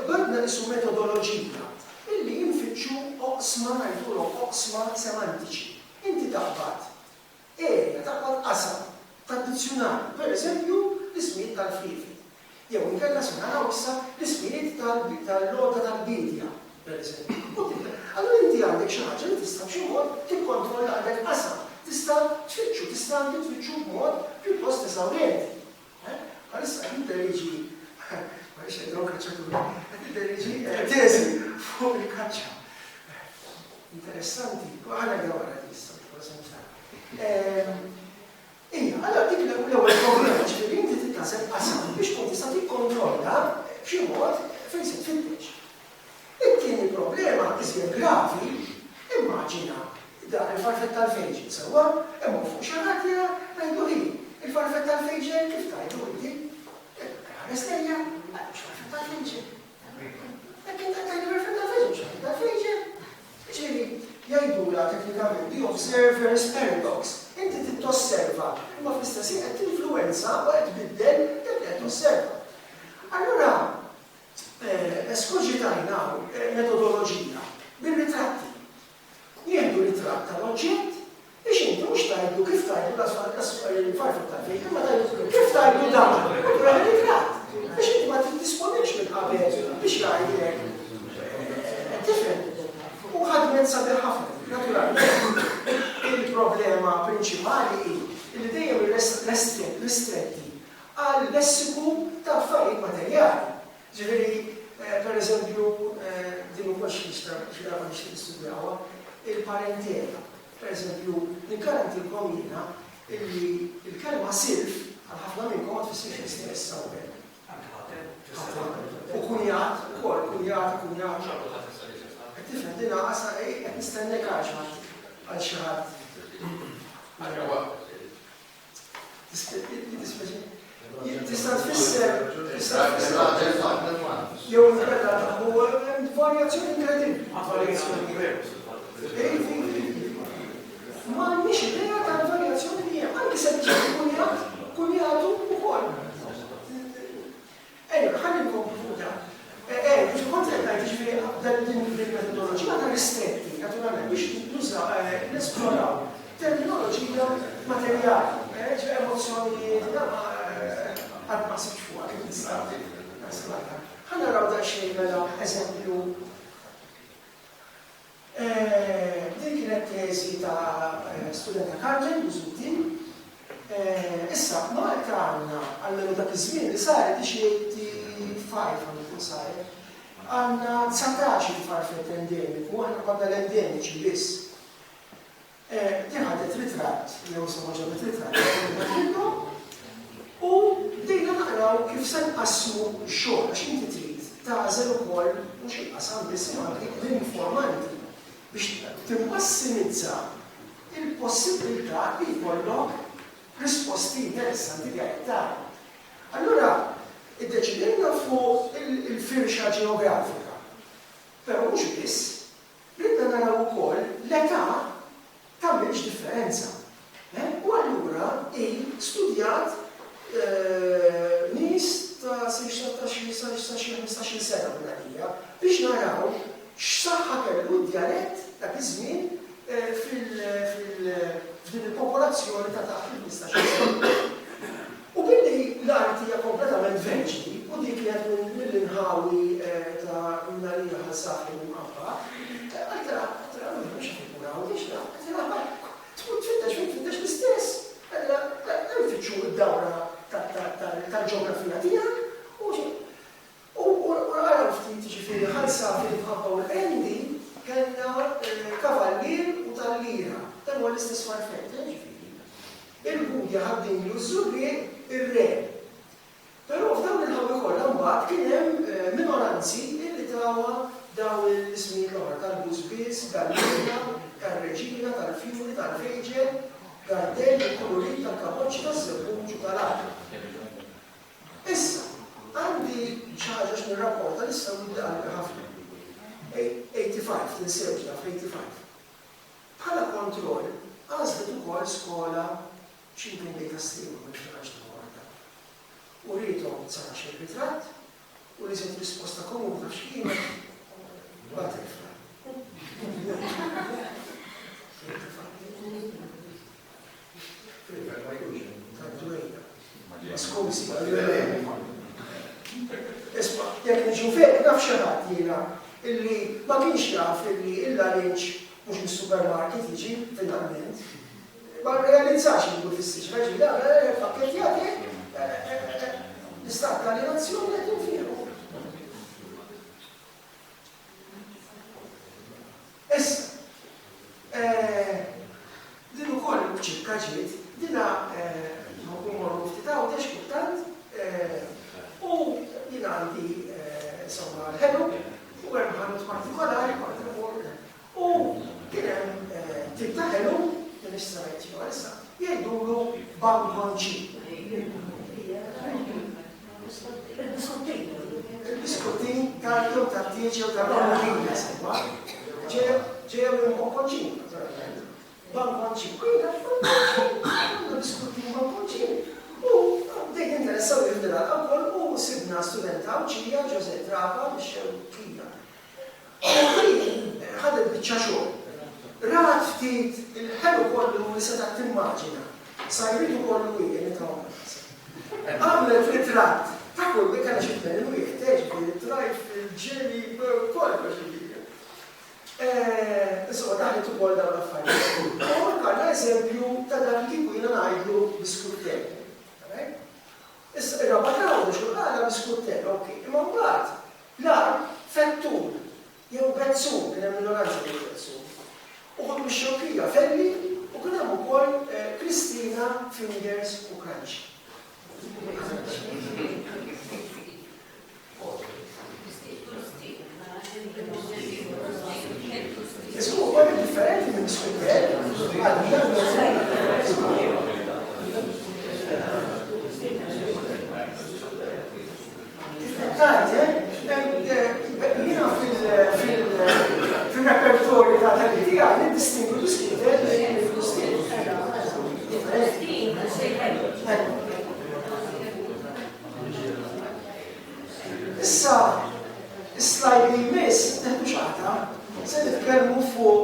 badna nisu metodoloġija illi jinfittxu oqsma ngħidulhom oqsma semantiċi. Inti taqbad taqbad qasam tad-dizzjonarju, pereżempju l-ismijiet tal-frifi. Jew inkella se naraw issa l-ismijiet tal-logħda tal-bidja, pereżempju. Allura inti għandek xi ħaġa li tista' b'xi mod tikkontrolla għandek qasam. Tista' tfittxu b'mod pjuttost eżawrjenti. Għalissa jidher Għalix għedron kaċċatura, għedron teżi fuq il-kaċċa. Interessanti, għana għawara jissa, għalla dik l-ewwel problema ġifieri inti tittaseb qasam biex tkun tista' tikkontrolla b'xi mod fejn se tfittex. It-tieni problema iżjed gravi, immaġina dak il-farfett tal-fejġel sewwa, hemm fuq xi ħaġa ngħidu hi. Il-farfett tal-fejġel kif tgħidu inti? Restejja, xarfet tal-fejġel. Ekkin tajni farfett tal-fejġel, xarfet tal-fejġel. Ġiri, jajdula teknikament the observer's paradox. Inti titosserva, imma fl-istessin qed tinfluenza u qed tbiddel dak li qed tosserva. Allura, eskuġitajna metodoloġija bir-ritratti. Jieħdu ritratt tal-oġġett biex inti mhux tgħidu kif tgħidu l-farfett tal-fejġel, ma tgħidu kif tgħidu dan, u ritratt. Biex inti ma tiddisponix minn qabel biex jgħidlek tifhem. U ħadmet sabiħ ħafna. Naturalment, il-problema prinċipali hi li dejjem ristretti għal lessiku ta' affarijiet materjali. Ġifieri, pereżempju, din ukoll xi draba nixtieq nistudjawha, il-parentela. Pereżempju, nikkarantilkom jiena illi il-kelma silf għal ħafna minnkom ma tfissirx l-istess sawbel. U kunjat, ukoll kunjat. Tifhem din għasa qed nistennek għaxma. għal xi ħadd. Tista' tfisser jew nkella huwa hemm varjazzjoni inkredibbli. M'għandniex idea tal-varjazzjoni li hemm, anke se kunjatu wkoll. Ħalli nkomplu da. Biex kont qed ngħid jiġifieri dan din il-metodoloġija ta' ristretti, naturalment biex nużaw nesploraw terminoloġija materjali, emozzjonijiet, għad ma sibx fuqha kif nista' nasklata. Ħa naraw daqsxejn mela eżempju. Din kienet teżi ta' studenta Carmen Buzuti. Issa, Malta għandna għalmenu dak iż-żmien li saret xi 85 għandu saret. Għandna 19 il-farfet endemiku, għandna konna l-endemiċi biss. Din ħadet ritratt, jew sama ġabet ritratt, u dejna naqraw kif se nqassmu x-xogħol għax inti trid tażel ukoll mhux inqasam biss anke l-informanti biex timmassimizza il-possibilità li jkollok risposti interessanti li għajtari. Allura, id-deċidilna fuq il-firxa ġeografika. Però mhux biss, ridna naraw ukoll l-età tagħmilx differenza. U allura studjat nies ta' 16-15 sena b'nadija biex naraw x'saħħa kellu d-djalett dak iż-żmien f'din il-popolazzjoni ta' taħt il-15 sena. U billi l-art hija kompletament veġi u dik kienet mill-inħawi ta' minnarija ħassaqi minn qabba, għaltra mhux figuraw biex tfittex l-istess. Nfittxu id-dawra tal-ġeografija tiegħek u għaraw ftit ġifieri ħalsa fil-ħabba u l-endi kellna kavallier u tal-lira. Dan huwa l-istess farfett, ġifieri. Il-Budja ħaddin lu żurri ir-re. Però f'dawn il-ħabba kollha mbagħad kien hemm minoranzi li tawa daw l-ismijiet l-oħra tal-Bużbiż, tal-Lira, tal-Reġina, tal-Fjuri, tal-Fejġel, Gardel, il-kolorit tal-kapoċċi tal-żebbuġ u tal-għadra. Issa, għandi ċaġa x'nirrapporta li issa għalbi ħafna. 85, tinsewġna f'85. Bħala kontroll, għażlet ukoll skola 5 bejta stilu biex nħarġ t-għorda. U rridhom 19 ritratt u li set risposta komuni ta' x'kienet butterfly. Isma, jekk niġu fek, naf xi ħadd jiena illi ma kienx jaf illi il-lunch mhux mis-supermarket jiġi finalment. Ma rrealizzax li jkun fis-siġra ġi pakkettjat l-istat tal-alienazzjoni qed infieru. Issa, din ukoll ċirka ġiet, dina morru ftitaw dex kultant u jina għandi insomma l-ħelu u għem ħanut partikolari u kien hemm tip ta' ħelu li nista' ngħid issa jgħidulu bankonċi. Il-biskottin tal-jum tat-tieġ jew tal-bankonċi semma ġew minn bankonċi naturalment. Bankonċi, kwina biskottin bankonċi. U dejk interessaw jifdila l-għakol u sibna studenta uċija Ġosep Trapa biex kija. U ħadet biċċa xogħol. Rat ftit il-ħelu kollu li seta' timmaġina. Sajritu kollu jien it-tawma. Għamlet ritratt. Ta' kull bi kellha xi tmien il-wieħed, il-trajf, il-ġeli, kollu xi. Insomma, daħlet ukoll dawn l-affarijiet. U għandna eżempju ta' dak li kieku jiena ngħidlu biskuttel. Issa, ir-rabataw biex għala biskuttel, ok. Imma mbagħad l-ar fettur jew bezzun, kien hemm minoranza jew bezzun. U kont mix-xokija felli u kien hemm ukoll Kristina Fingers u Crunchy. Ismu għu differenti minn biskuttel. Issa, is-slajd li jmiss, neħdu xaħta, se nitkellmu fuq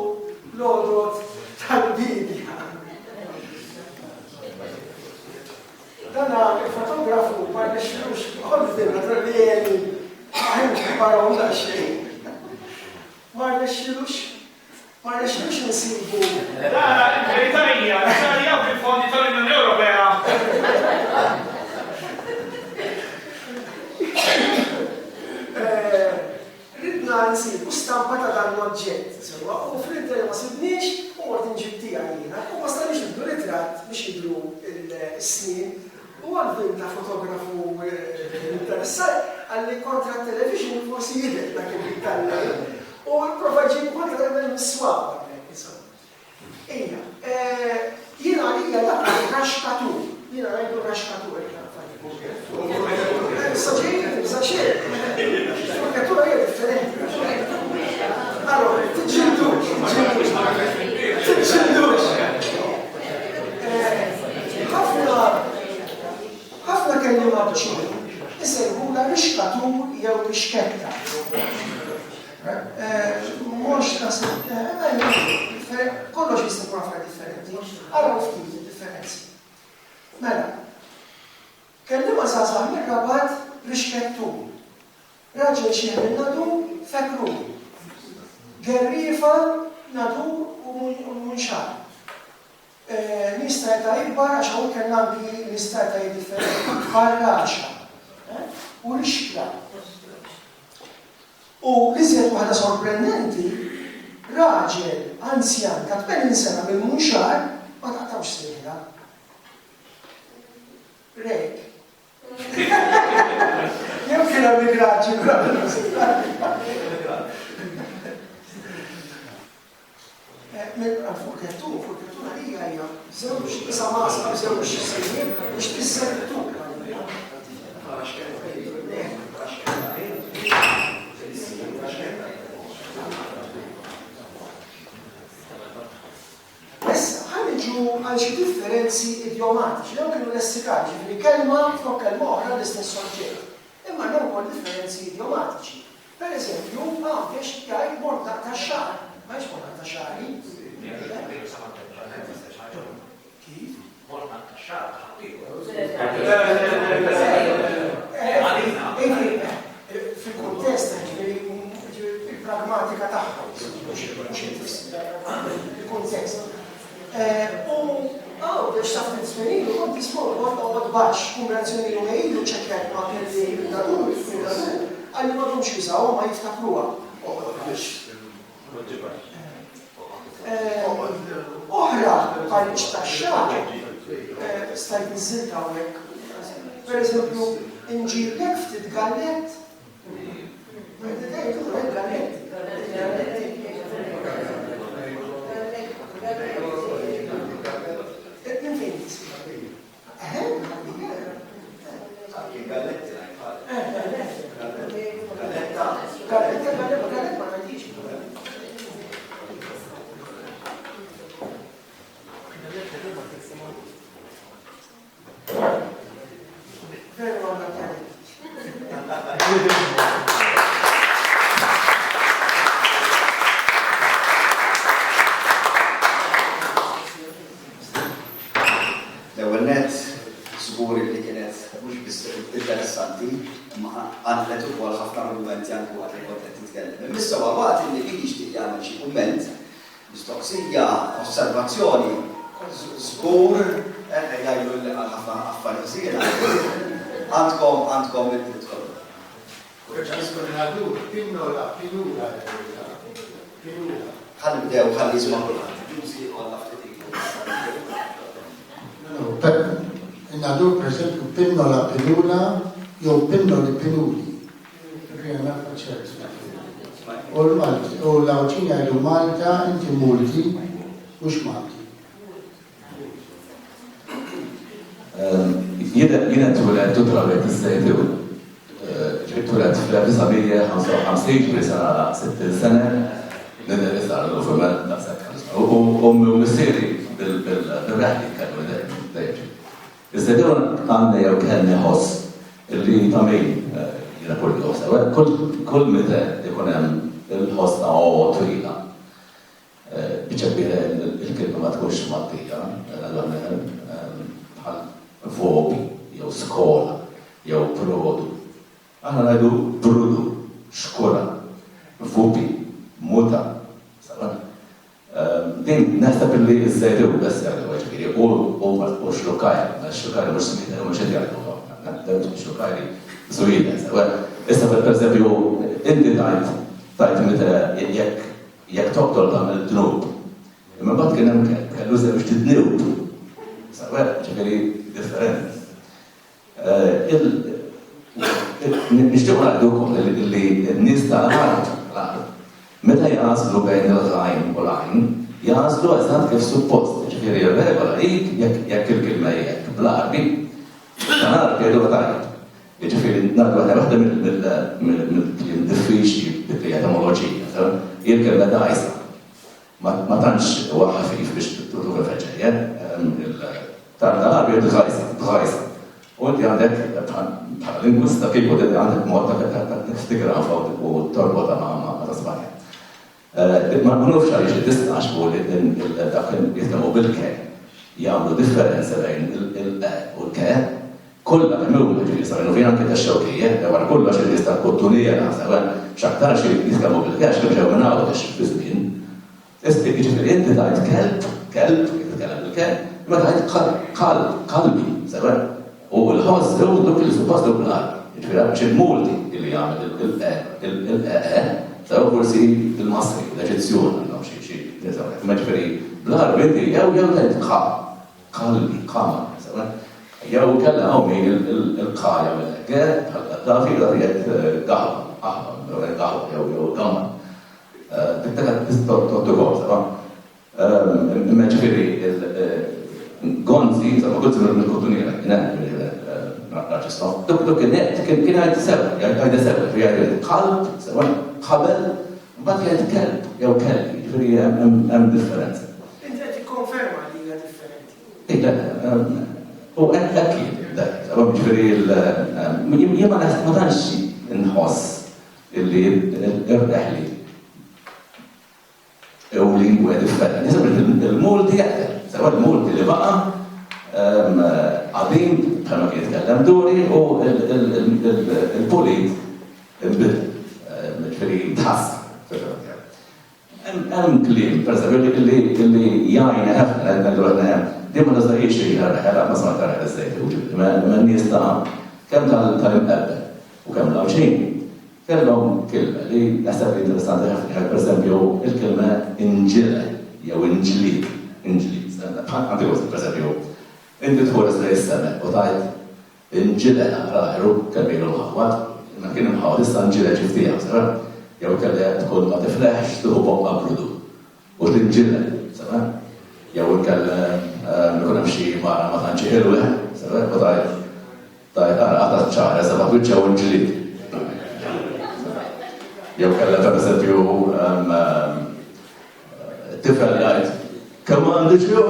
l-odot tal-bidja. Dana il-fotografu ma nexxilux ħolfin naturali għajn baraw da xejn. Ma nexxilux nsibu. Il-Verità hija fil-fondi tal-Unjoni Ewropea. Ridna nsibu stampa ta' dan l-oġġett, u fl-internet ma sibniex u għad nġibtija għalina, u ma stanix nibdu ritratt biex jidru il-snin, u għal-film ta' fotografu interessat għalli kontra television forsi jidher dak il-tal u l-provaġi kontra l-swab. Ija, jina għalija dak il-raxkatur, jina għajdu raxkatur. Saġejni, saġejni, forkatura hija differenti. Allora, tiġġildux. ħafna kellima bċini, jisegħuna rixkatur jew rixketta. Mux tasib, kollox jistikun affarijiet differenti, għaraw ftit differenzi. Mela, kellima zazah mir-rabat rixkettur. Raġel xieħ nadu fekru. Gerrifa nadu u munxar. Nistajta jibbar għax għu kien anki nistajta jiddifferenti bħarraxa u rixkla. U li zjed waħda sorprendenti, raġel anzjan ta' 80 sena bil-munxar ma taqtawx sejra. Rek. Jew kien għamil raġel Furkatura hija hija żewġ isa masa żewġ sejjien biex tissertu. Issa ħaniġu għal xi differenzi idiomatiċi, dawn kienu lessikali, ġifieri kelma flok kelma oħra l-istess soġġett. Imma hemm ukoll differenzi idiomatiċi. Pereżempju, biex jgħid mordaq tax-xahar, m'hemmx mordaq tax-xahri. Kif? Mordaq tax-xahar fil-kuntest, il-pragmatika tagħha, il-kuntest. Biex taf nizmenilu, kont tismur, għod baxx, kumbrazzjoni u għejlu ċekket ma' kelli nadur, għalli ma' dumx jizaw, ma' jiftakruwa. Oħra, għalli ċtaxxaħ, stajt nizzilta u għek. Per eżempju, inġirlek ftit gallet. għanlet u għal ħafna argumenti għanku għat li għat titkellem. Mistawa għat li kien jixtieq jagħmel xi kumment, mistoqsija, osservazzjoni, żgur jgħidu li għal ħafna affarijiet żgħira. Għandkom il-titkollu. Ħalli bdew ħalli jisma' Nadur, per esempio, pinnola pinula, jew pinnoli pinuli. U l-Lawċina jgħidu Malta, inti Multi, mhux Malti. Jiena twilet tutrabet iż-żejtu. Twilet fl-1955 li sara 60 sena, nidrisa l-ufement nafsek. U missieri bil-reħli kellu dejjem. Iżda għandna jew kellna ħoss illi ta' min kull sewa, kull meta ikun hemm il-ħosna u twila. Biċċa il-kelma ma tkunx mattija, bħal fobi, jew skola, jew produ. Aħna ngħidu brudu, xkura, fobi, muta. Din naħseb li iż-żejdu bes jgħidu ġifieri u xlukajr, xlukajr mhux smita, mhux qed jgħidu xlukajri żujida. Issa pereżempju inti tajt meta jekk toqtol tagħmel dnub. Imma mbagħad kien hemm kellu biex tidnub. Ġifieri differenti. Nixtieq ngħidulkom li n-nies tal-art meta jgħażlu bejn il-ghajn u l-għajn, jgħażlu eżatt kif suppost. Ġifieri r-regola jekk il-kelma jekk bl-Arbi, tal-Arbi jgħidu tajb. Ġifieri waħda mill-kliem diffiċli bit-etimoloġija, il-kelma dajsa. Ma tantx huwa ħafif biex tuħu feġġejja, tal-Arbi tħajsa. U inti għandek bħala lingwista kif għandek mod ta' tiftigrafa u torbota ma' tasbanja. Ma nufx għaliex id-distax u dak jitkellmu bil-ke jagħmlu differenza bejn il-e u l-ke kollha kemm huma ġifieri saru fejn anke tax-xewkija, wara kollox il-lista kottunija naħseb x'aktarx jitkellmu bil-ke għax kemm ġew minn għawdex fi żmien. Ġifieri inti tgħid kelb jitkellem bil-ke, imma tgħid qalbi, sewa. U l-ħoss dawk li suppost dawk l-qalb. Ġifieri għax il-multi li jagħmel il-e sewa forsi il-Masri, l-Eġizzjon għandhom xi ma ġifieri bl-Arbi inti jew tgħid qalbi, qama, sewa. Jew kella hawn il-qajja mill-ge, bħal-Gaddafi jgħid għahwa jew gamma. Dik tistottukol, sewa. Imma ġifieri Gonzi, ma qلت mill-Kottunira, raġistom. Dok kien għajt sewa, jgħid qalb, sewa, qabel, mbagħad jgħid kelb, jew kelbi, ġifieri hemm differenza. Inti qed tikkonferma li hija differenti. U akkid, dak, ġifieri jien ma tantx inħoss illi irreħli jew lingwa differenti. Il-multi jaqdel, sewa l-multi li baqa' għadim bħalma kien jitkellem duri u il-pulit imbidel, ġifieri tħassar. Hemm kliem, pereżempju, li jgħajna ħafna dimma nażdaqiex li ħarra ma sma tara iż-żejt, ma n-nies ta' kemm tal-imqebbel u kemm l-għawxin. Kellhom kelma li naħseb li interessanti ħafna, pereżempju il-kelma inġila jew inġlid, għandi għost, pereżempju, inti tħores lejn is-sema u tgħid inġila raħru kelmilu l-ħawat, ma kien imħawad issa inġila ġiftija, sewa, jew kellha tkun ma tifleħx tieħu bokqa brudu u tinġila, sewa. Jew kellha ikun hemm xi mara ma tantx ħilwe, sewa, u tgħid ara ċara seba' wiċċa u inġlid. Jew kellha pereżempju tifel jgħid kemm għandi ġuħ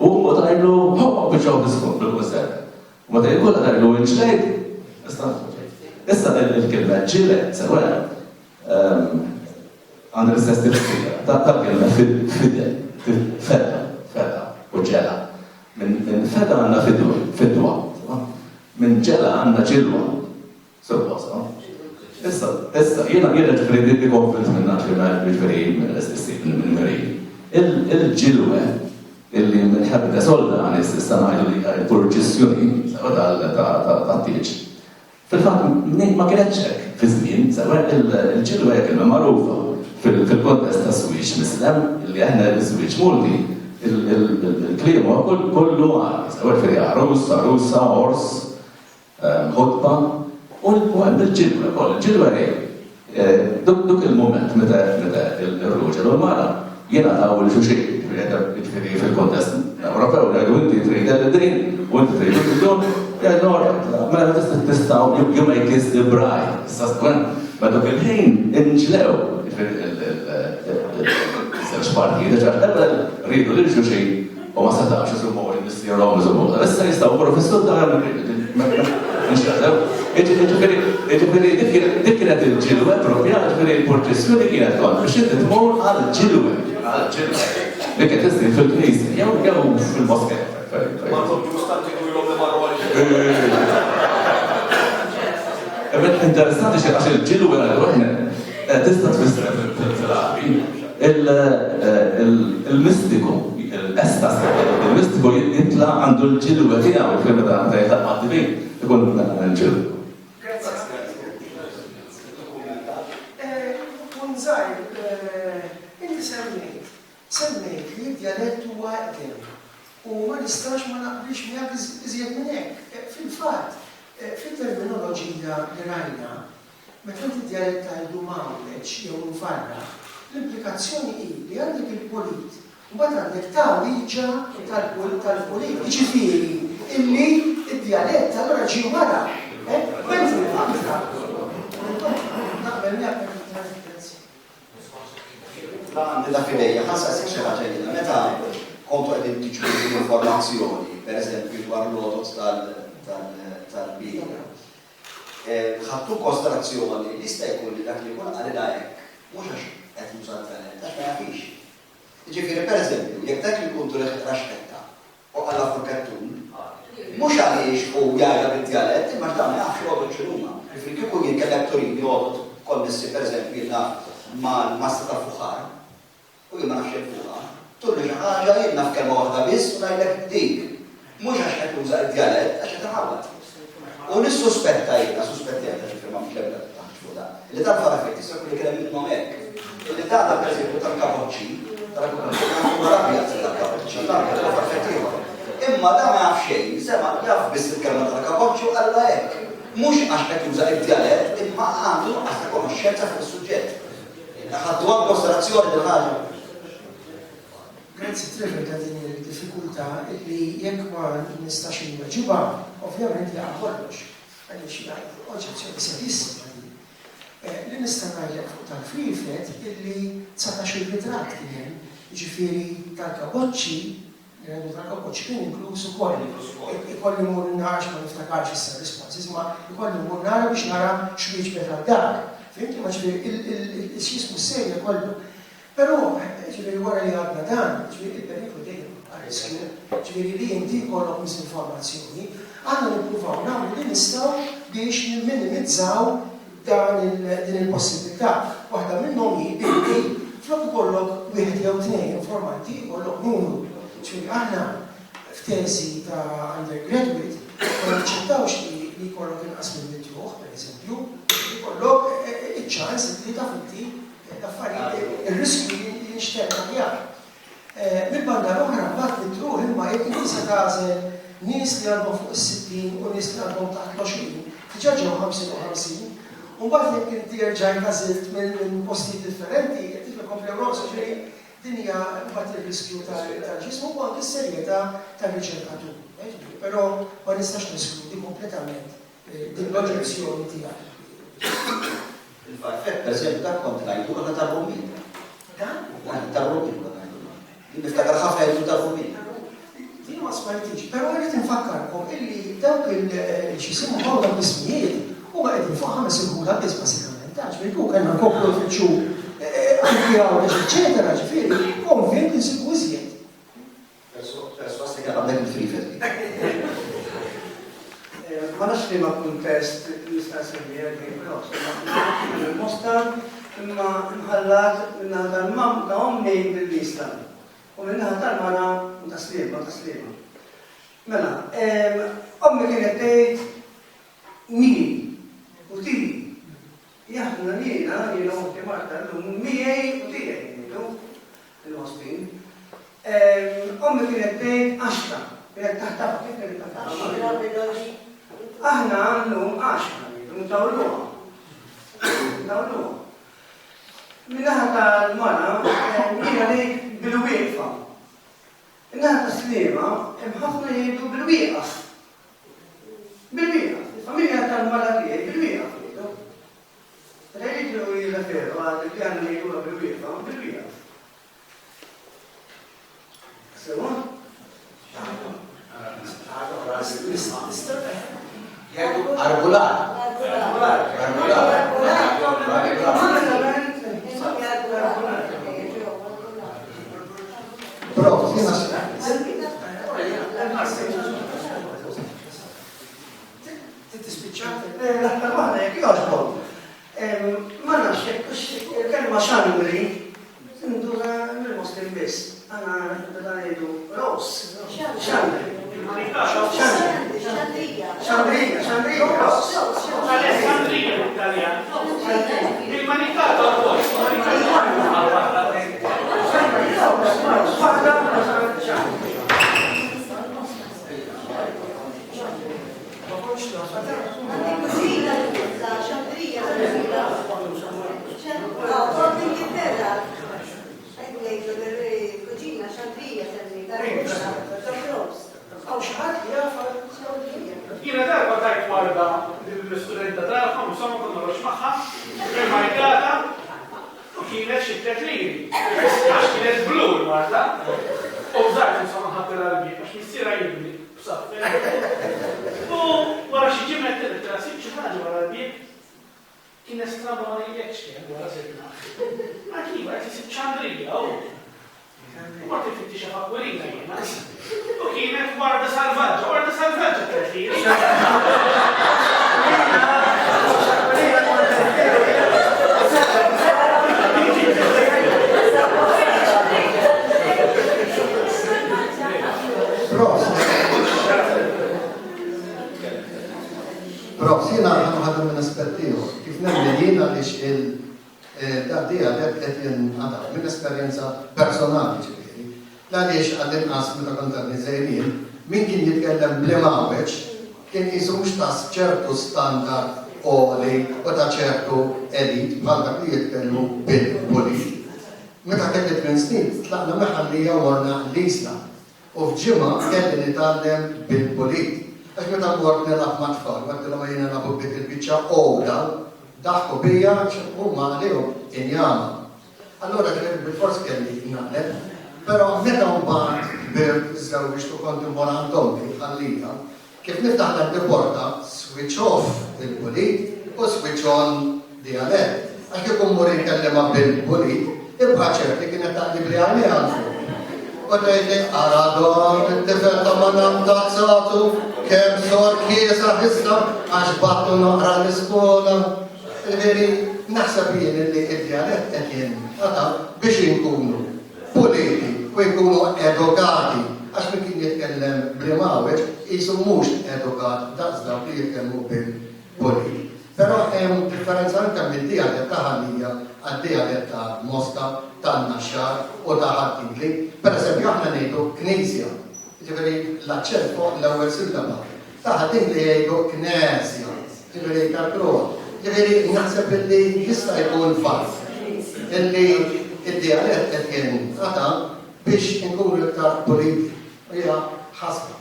u ma tgħidlu ħobba biċċa biskun bil-kusser. U ma tgħid kollha tgħidlu inġlejt. Issa il-kelma ġilet sewa għandha l-istess tifsira. Tal-kelma fidel, feda u ġela. Minn feda għandna fidwa. Minn ġela għandna ġilwa. Suppost, Issa, jiena ġifieri di konflitt minna ġifieri minn Meri. Il-ġilwe illi minħabba solda għan issa ngħidu li l-purġissjoni tat-tieġ. Fil-fatt ma kienx hekk fi żmien, sewa il-ġilwe kelma magħrufa fil-kontest ta' swiex mislem li aħna l-swiex multi il-kliem huwa kollu għal, sewa ġifieri arussa, ors, ħutba. U bil-ġilwa, il-ġilwa duk il-moment meta il-ruġel u l-mara jena taw il-xuxie, ġifieri fil-kontest Ewropew, għadu inti trid d-din, u inti trid d-dun, għadu ma tistaw jumajk iż-dibraj, ma duk il-ħin inġlew, il-żewġ partijiet, rridu l-xuxie u ma setax jisummu l-mistierom, issa jistaw professur ta' Ġifieri dik kienet il-ġilwe propja, ġifieri l-proċessjoni kienet kont biex inti tmur għall-ġilwe. Li kienet tisni fil-knisja jew fil-moskea. Ma kontu stanti kujlhom li marru għalix. Interessanti għax il-ġilwe għal-ruħna tista' tfisser fil-Arabi il-mistiku, l-estas, il-mistiku jitla għandu l-ġilwe tiegħu fil-meta jħaq għaddibin ikun l-ġilwe. Unżajr, inti semmejt li d-dialett huwa għedem u ma nistax ma naqblix miegħek iżjed minn hekk. Fil-fatt, fit-terminoloġija li rajna, meta inti d-dialett tgħidu mawleġ jew nfarra, l-implikazzjoni hi li għandek il-polit u mbagħad għandek tawliġa tal-polit. Jiġifieri illi d-dialett allura ġie wara. Mentre naqbel miegħek. Għandi da fidejja, ħassa xi ħaġa jiena meta kontu qegħdin tiġbdu l-informazzjoni, pereżempju dwar l-odot tal-bija. Ħadtu konsiderazzjoni li jista' jkun li dak li jkun għalina hekk, mhux għax qed juża l-talent, għax ma jafix. Jiġifieri pereżempju, jekk dak li jkun raxketta u għalla furkettun, mhux għaliex u jgħidha bid-dialett, imma dan ma jafx l-odot x'inhuma. Jiġifieri kieku jien kellek turini odot konnessi pereżempju jiena ma' stata fuħar, u jien ma nafx il-fuħar, tulli xi ħaġa jien naf kelma waħda biss u ngħidlek dik. Mhux għax qed tuża d-dialett għax qed inħawad. U nissuspetta jiena, suspettajta ġifieri ma mxebda taħt fuq dan. Li dan fara effetti sa kulli kellem minnhom hekk. Illi dan pereżempju tal-kapoċċi, tal-Arabja tal-kapoċċi, dan kellha effetti ieħor. Imma dan ma jaf xejn, sema jaf biss il-kelma tal-kapoċċi u qalla hekk. Mhux għax qed juża d-dialett, imma għandu nuqqas ta' konoxxenza fuq is-suġġett. Ħaddu għal konsiderazzjoni dil-ħaġa. Grazzi Trevor ta' din il-diffikultà li jekk ma nistax inweġibha, ovvjament jaqa' kollox. Għaliex jgħid oġġezzjoni serissima. Li nista' ngħidlek fuq tal-frifet illi 19 ritratt kien hemm, jiġifieri tal-kaboċċi, tal-kaboċċi kien inkluż ukoll. Ikolli mmur nara ma niftakarx issa responses, ma ikolli mmur nara biex nara x'wieġbet għal dak. Fimti ma ġifieri il-xismu serja kollu. Però ġifieri wara li għadna dan, ġifieri il-periklu dejjem għal-riskju, ġifieri li inti jkollok misinformazzjoni, għandna nippruvaw nagħmlu li nistgħu biex nimminimizzaw din il-possibilità. Waħda minnhom hi li flok ikollok wieħed jew tnejn informanti jkollok numru. Ġifieri aħna f'teżi ta' undergraduate ma naċċettawx li jkollok inqas minn mitjuħ, pereżempju, jkollok iċ-ċans li taf inti affarijiet ir-riskju li nixtieq aħjar. Mill-banda l-oħra mbagħad nitruh imma jekk inti se tagħżel nies li għandhom fuq is-60 u nies li għandhom taħt l-20, diġà ġew 55, u mbagħad jekk inti rġajt għażilt minn postijiet differenti, qed tifhem l-Ewropa ġifieri din hija mbagħad ir-riskju tal-ġismu u anke s-serjetà tar-riċerkatur. Però ma nistax neskludi kompletament din l-oġġezzjoni tiegħek. Il-fatt, per esempio, dak kont ngħidu għandna tar-Rumin. Tar-Rumin kont ngħidu. Niftakar ħafna jgħidu tar-Rumin. Din ma smajtix, però rrid infakkarkom illi dawk il-xisimhom hawn l-ismijiet huma qegħdin fuq 5 irħula biss basikament. Ġifieri kieku kellna nkomplu nfittxu anki hawn eċetera, ġifieri konvint insibu iżjed. Persu għastik għandek il-frifet. Ma nafx li ma kuntest nista' semmija però il-mostar imma mħallat minna tal-mam ta' ommi bil-lista. U minna tal-mara taslima. Mela, ommi kienet tgħid mili u tili. Jaħdna jiena uħti Marta llum miegħi u tiegħi il-ħostin. Ommi kienet tgħid 10, kienet taħtaf kif kienet taħtaf. Aħna għandhom 10, ntawluha. Minnaħa tal-mara, jiena ngħid bil-wieqfa. Minnaħa tas-sliema, hemm ħafna jgħidu bil-wieqaf. Bil-wieqaf. Il-familja tal-mara tiegħi bil-wieqaf jgħidu. Rejdu jirreferu għal li għandna jgħiduha bil-wieqfa, bil-wieqaf. Sewa? Arbular. Però, ma nafx kelma xangri, indura mill-Muslim biss. Għana beda ngħidu ros. Xangri. Xandrija, ros. Alessandrija l-Italjan. Il-manikato Jina darba tajt warda l-studenta tagħhom u sama konna rox magħha, il-marikata u kienet xittet liri. Għax kienet blu l-warda, u bżajt insomma ħadd l-qalbi, għax missiera jibni b'saffer. U wara xi ġimgħa t-trasib xi ħaġa wara l-bib, kienet straba ma jgħidx kien wara sirna. Ma kiva qed isib ċandrija u ma tifittixa fakkurina jiena. U kienet warda salvaġġa t-tliri. Props, jina ħadu minn aspettiju, kif nemmen jina lix il-daddija qed jinqata minn esperjenza personali ġifieri. Għaliex għall-inqas meta kont għadni żejrin, min kien jitkellem bl-Imawieċ kien jisu mhux ta' ċertu standard oli u ta' ċertu elit bħal dak li jitkellmu bil-polit. Meta kelli 8 snin, tlaqna meħallija morna l-Isla u f'ġimgħa kelli nitgħallem bil-polit. Għax meta mort nilab ma' tfal, għattilu ma jina nabu bit il-bicċa owda, daħku bija u ma' għalihom injama. Allora ġveri bil-fors kelli naqleb, pero meta mbagħad birt żewġ tu kont immur għandhom ħallija, kif niftaħ l-porta switch off il-polit u switch on dialett. Għax kif mmur jinkellema bil-polit, ibqa ċerti kienet taqlib li għalli għanfu. U tgħidli aradon, it-tifel ta' ma namtazzatu, kemm sor kiesa ħissa għax battu naqra l-iskola. Veri, naħseb jien li id-dialett qed jinqata biex inkunu politi u jkunu edukati. Għax min kien jitkellem bl-Imawieċ jisu mhux edukat daqsdaq li jitkellmu bil-polit. Però hemm differenza anke mid-dialett ta' ħallija għad-dialett ta' Mosca, ta' Naxxar u ta' Ħaddingli. Per eżempju aħna ngħidu Knisja. Ġifieri l-aċċent fuq l-ewwel sillaba. Ta' Ħaddingli jgħidu Knesja. Ġifieri tal-Kroa. Ġifieri naħseb illi jista' jkun fatt illi id-dialett qed jinqata biex inkunu iktar politi. U hija ħasba.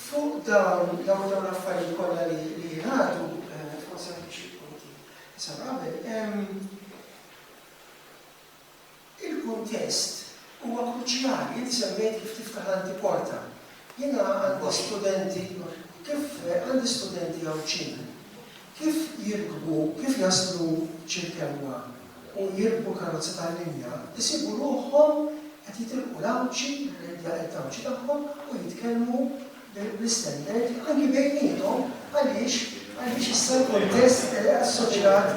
Fuq dawn l-affarijiet kollha li jingħadu, forsi anke xi punti sababel, il-kuntest huwa kruċjali, inti semmejt kif tiftaħ l-antiporta. Jiena għandi studenti għawċin, kif jirkbu, kif jaslu ċirkelwa u jirkbu karozza tal-linja, isibu ruħhom qed jitilqu l-għawċi, l-dialett għawċi tagħhom u jitkellmu l-istendard anki bejnietom għaliex issa l-kontest assoċjat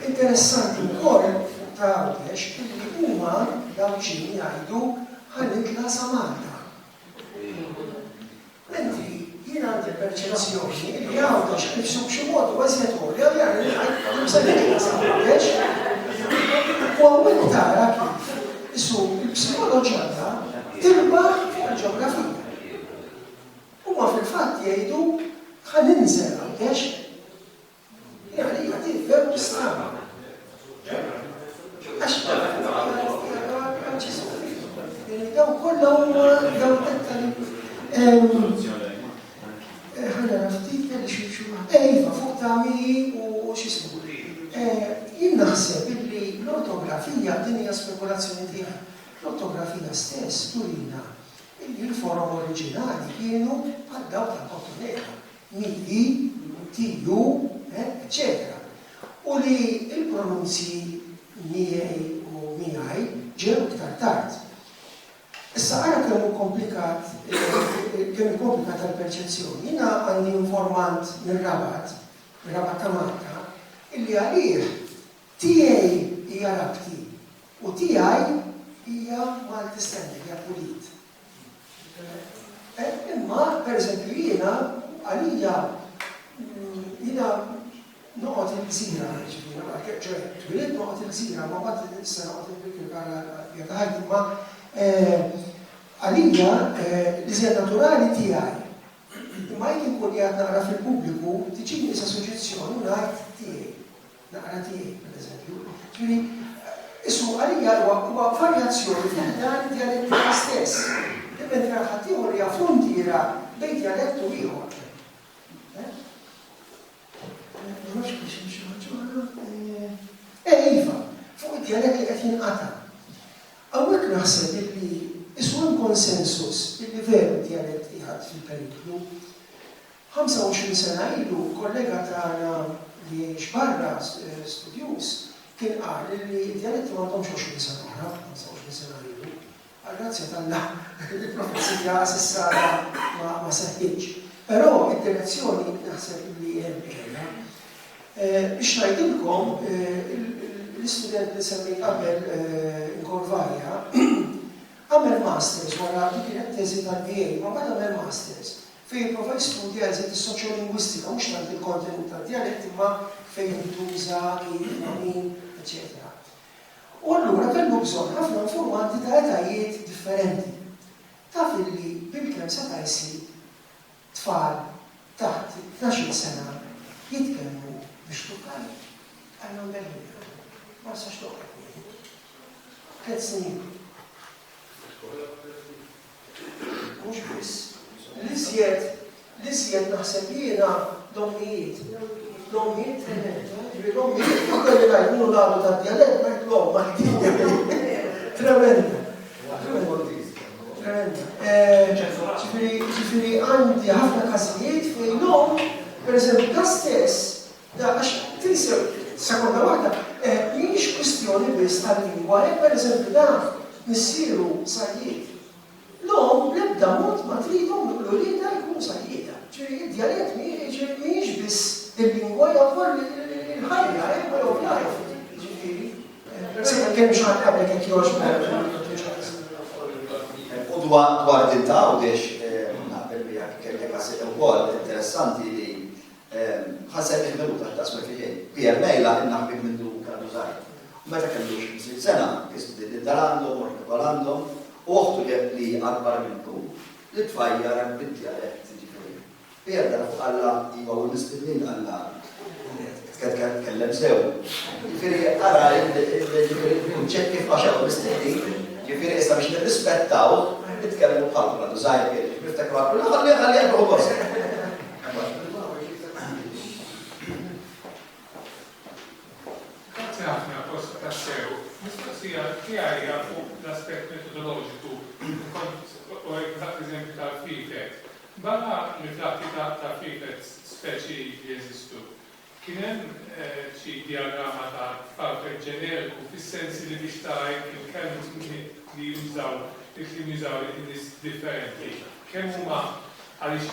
interessanti wkoll ta' għawdex li huma l-għawċin jgħidu ħanitla sa Malta. Menti jien għandi perċezzjoni li għawdex nifsu b'xi mod għażiet għolli għal l-bżalli sa għawdex u għawek tara kif issu l-psikoloġija tirbaħ fil-ġeografija. Huma fil-fatt jgħidu ħan ninżel għawdex jgħali jgħati verb strana. Għax daw kollha huma daw tettali ħana naftit kelli xi iva fuq tagħmili u x'ismu. Jien naħseb illi l-ortografija din hija spekulazzjoni tiegħi. l-ortografija stess turina il-forum oriġinali kienu bħal dawk tal-Kottonera, mi, tiju, eccetera. U li il-pronunzi miej u miħaj ġew iktar tard. Issa għara kemm komplikat għal-perċezzjoni. Jina għandi informant mir-Rabat ta' Malta, illi għalih tiegħi hija rabti u tiegħi hija Malti Standard, hija Pulit. Imma, per esempio, jiena noqgħod il-gżira, ċe twilet noqgħod il-gżira, ma bad issa noqgħod il-gżira, imma għalija l-iżjed naturali tiegħi. Imma jekk inkun qiegħed naqra fil-pubbliku, tiġini sa suġġezzjoni u ngħid tiegħi, naqra tiegħi, per eżempju. Issu għalija huwa varjazzjoni fil-dan dialetti stess. Mentre ħaddieħor hija frontiera bejn dialett u ieħor. Iva, fuq id-dialett li qed jinqata'. Hawnhekk naħseb li issu hemm konsensus illi veru dialett qiegħed fil-periklu. 25 sena ilu kollega tagħna li xbarra studjus kien qal li d-dialetti m'għandhomx 20 sena oħra, 25 sena ilu. Għal-grazzja tal-la, il-professija s'issa ma seħħitx. Però id-direzzjoni naħseb li hemm qiegħda. Biex ngħidilkom, l-istudent li semmi qabel Inkorvaja għamel masters wara dik kienet teżi tal-BA, ma bada għamel masters fejn jipprova jistudja eżiet is-soċjolingwistika mhux tant il-kontenut tad-dialett imma fejn jintuża, kif, min, eċetera. U allura kellu bżonn ħafna informanti ta' etajiet differenti. Taf illi bil-kemm seta' jsir tfal taħt 12 sena jitkellmu biex tukkaj għandhom berħina. Ma sax toqgħod. 3 snin. Mhux biss. L-iżjed naħseb jiena l-ommijiet. L-ommijiet l-ommijiet jkolli ngħidlu l-għadu tad-dialett ngħid l-omma tremenda. Ġifieri għandi ħafna każijiet fejn l-om, pereżempju da stess, għax tinseb sekonda waħda, mhijiex kwistjoni biss tal-lingwa, pereżempju dan missieru sajjiet. L-om l-ebda mod ma tridhom l-ulida jkunu sajjieda. Ġifieri id-dialett mhijiex biss il-lingwa jgħabbor il-ħajja, way of life. Ġifieri. Kemm xaħat qablek jekk jogħġbok. U dwar dinta u biex naqbel bi jekk kellek għasib ukoll interessanti li ħaseb il-minuta x'tasma fiħin. Pierre Mejla innaħbib minn du kanu żgħir. Meta kellu 20 sena, istudent id-darandhom, ortikolandhom, u uħtu li akbar minnhom li tfajjar bid-dialett ġifieri. Pierre dan fuq Alla iva u l-mistednin Alla tkellem sew. Ġifieri ara il-kunċett kif għaxew l-mistednin, ġifieri issa biex nirrispettaw nitkellmu bħalma għandu żgħir niftakru għaklu ħalli jaqbħu korsa. Grazie ħafna post tassew. Mistoqsija tiegħi fuq l-aspett metodoloġiku u eżempju tal-fifet. Barra riflatti ta' fifet speċi li jeżistu. Kien hemm xi diagramma ta' fifet ġeneriku fis-sensi li biex tara il-kelm li jużaw il-nies differenti. Kemm huma għaliex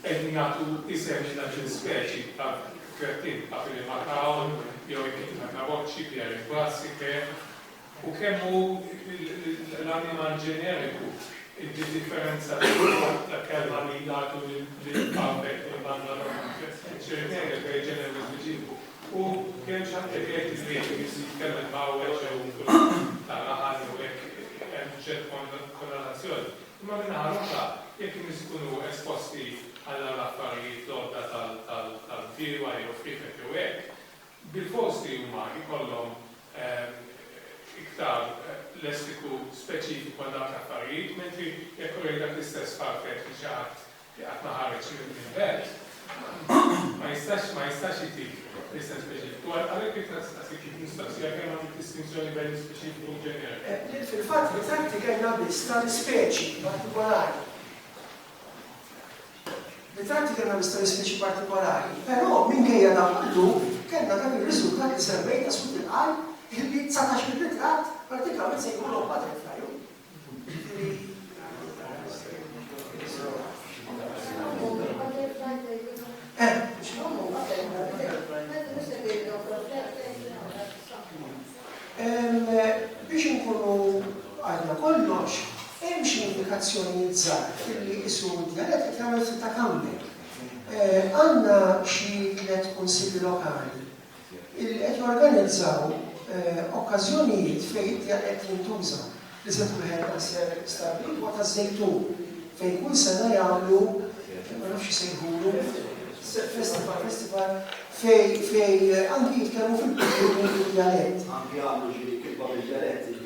qegħdin jagħtu isem lil speċi ta' krettin ta' fil-makawn, jew ta' boċċi, pjeri klassike, u kemm hu l-animal ġeneriku, id-differenza ta' kelma li jagħtu lil-pawbek il-banda ġeneriku bejn ġeneriku speċifiku. U kemm x'għandek jgħid li jitkellem b'għawweġ jew ta' raħal jew hekk hemm ċert korrelazzjoni. Imma minn ħarosa jekk ikunu esposti għal affarijiet lodda tal-firwa jew fifet jew hekk, bil-fosti huma jkollhom iktar lessiku speċifiku għal dak affarijiet, mentri jekk dak l-istess fafet li xi ħadd qatt ma ħareġ minn belt, ma jistax jitik l-isem speċifiku. Għalhekk kif nistaqsi kif nistaqsija kemm għandek distinzjoni bejn speċifiku u ġenerali. Fil-fatt ritratti kellna biss tal-ispeċi partikolari. Ritratti kellna biss tal-ispeċi partikolari, però minkejja da kollu kellna dak ir-riżultat li semmejna sut il-qal illi 19 ritratt pratikament se jkunu butterfly. Biex nkunu għadna kollox, hemm xi indikazzjonijiet żgħar illi isu d-dialett qed jagħmel ta' kamber. Għandna xi 3 kunsilli lokali illi qed jorganizzaw okkażjonijiet fejn id-dialett jintuża. Li se wieħed ser stabli huwa taż-żejtun fejn kull sena jagħmlu ma nafx jsejħulu festival fej anki jitkellmu fil-kultur id-dialett. Anki għamlu ġiri kitba bil-dialett li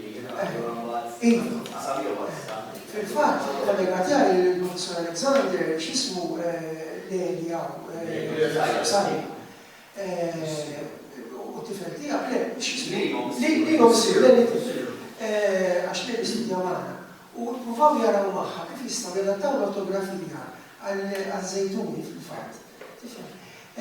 fil-fatt, kollegatjari il-professor Alexander, xismu Lelia Sani. U tifel tijak, le, xismu? Linom sir, għax li l-istudja maħna. U provaw jaraw maħħa kif jistaw jadattaw l-ortografija għal-żejtuni fil-fatt. U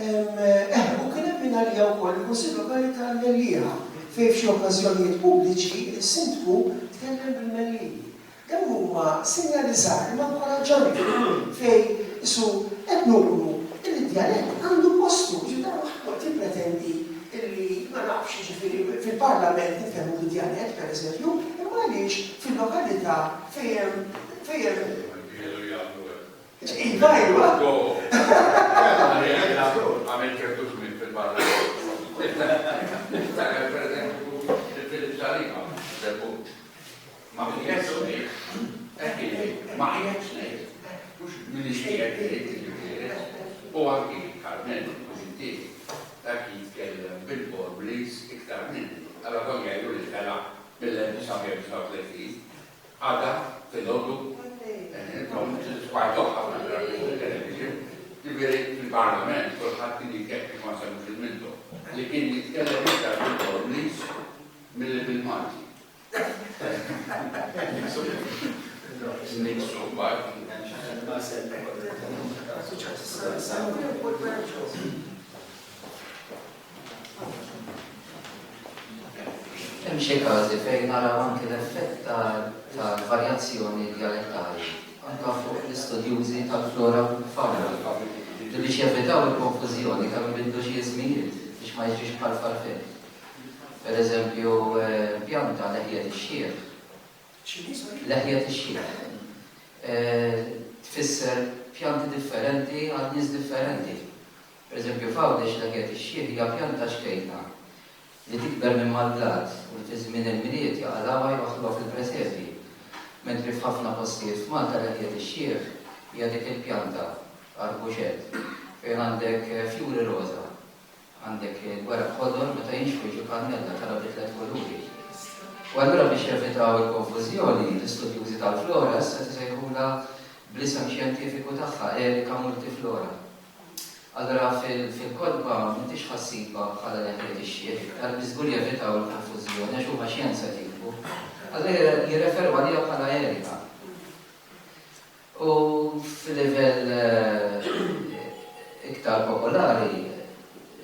kien hemm għalija wkoll il-Kunsill Lokali tal-Mellieħa fejn f'xi okkażjonijiet pubbliċi is-sindku tkellem bil-Mellieħi. Dawn huma sinjalizzar ma' inkoraġġament fejn isu qed nuru il-djalett għandu postu ġidar waħd tippretendi illi ma nafx ġifieri fil-Parlament nitkellmu bid-djalett pereżempju, imma għaliex fil-lokalità fejn Iva, iva. Għamil ċertus minn fil-Parlament. Per eżempju, fil-ġalima, del-punt. Ma bħietx nejt, ma bħietx nejt, mux mill-iġtijiet u għanki Carmen, mux inti, dak jitkellem bil-Borbliż iktar minni. Għalla kon jgħidu li tkella mill-1939, għada fil-ħodu fil-Parlament, kolħat kien jikkepp ma sanu fil-mintu, li kien jitkellem iktar bil-Borbliż mill-Malti. Nixu, bħal. Hemm xi każi fejn naraw anke l-effett tal-varjazzjoni dialettali anke fuq l-istudjużi tal-flora u l-fauna. Biex jevitaw il-konfużjoni kemm ibidlu xi żmijiet biex ma jiġrix bħal farfet. Pereżempju, pjanta leħjet ix-xieħ. Leħjet ix-xieħ. Tfisser pjanti differenti għal nies differenti. Pereżempju, f'Għawdex leħjet ix-xieħ hija pjanta xkejna li tikber minn mal-blat u fi żmien il-miliet jaqalawha jwaħħluha fil-preservi. Mentri f'ħafna postijiet f'Malta leħjet ix-xieħ hija dik il-pjanta arbuxet fejn għandek fjuri roża, għandek il-weraq ħodor meta jinxfu jiġu kannella tara bi 3 kuluri. U allura biex jevitaw il-konfużjoni l-istudjużi tal-flora se tisejħula bl-isem xjentifiku tagħha Erika multiflora. Allura fil-kodba m'intix ħassiba bħala leħjet ix-xieħ, għal biżgur jevitaw il-konfużjoni għax huma xjenza tikbu. Allura jirreferu għalija bħala Erika. U fil-livell iktar popolari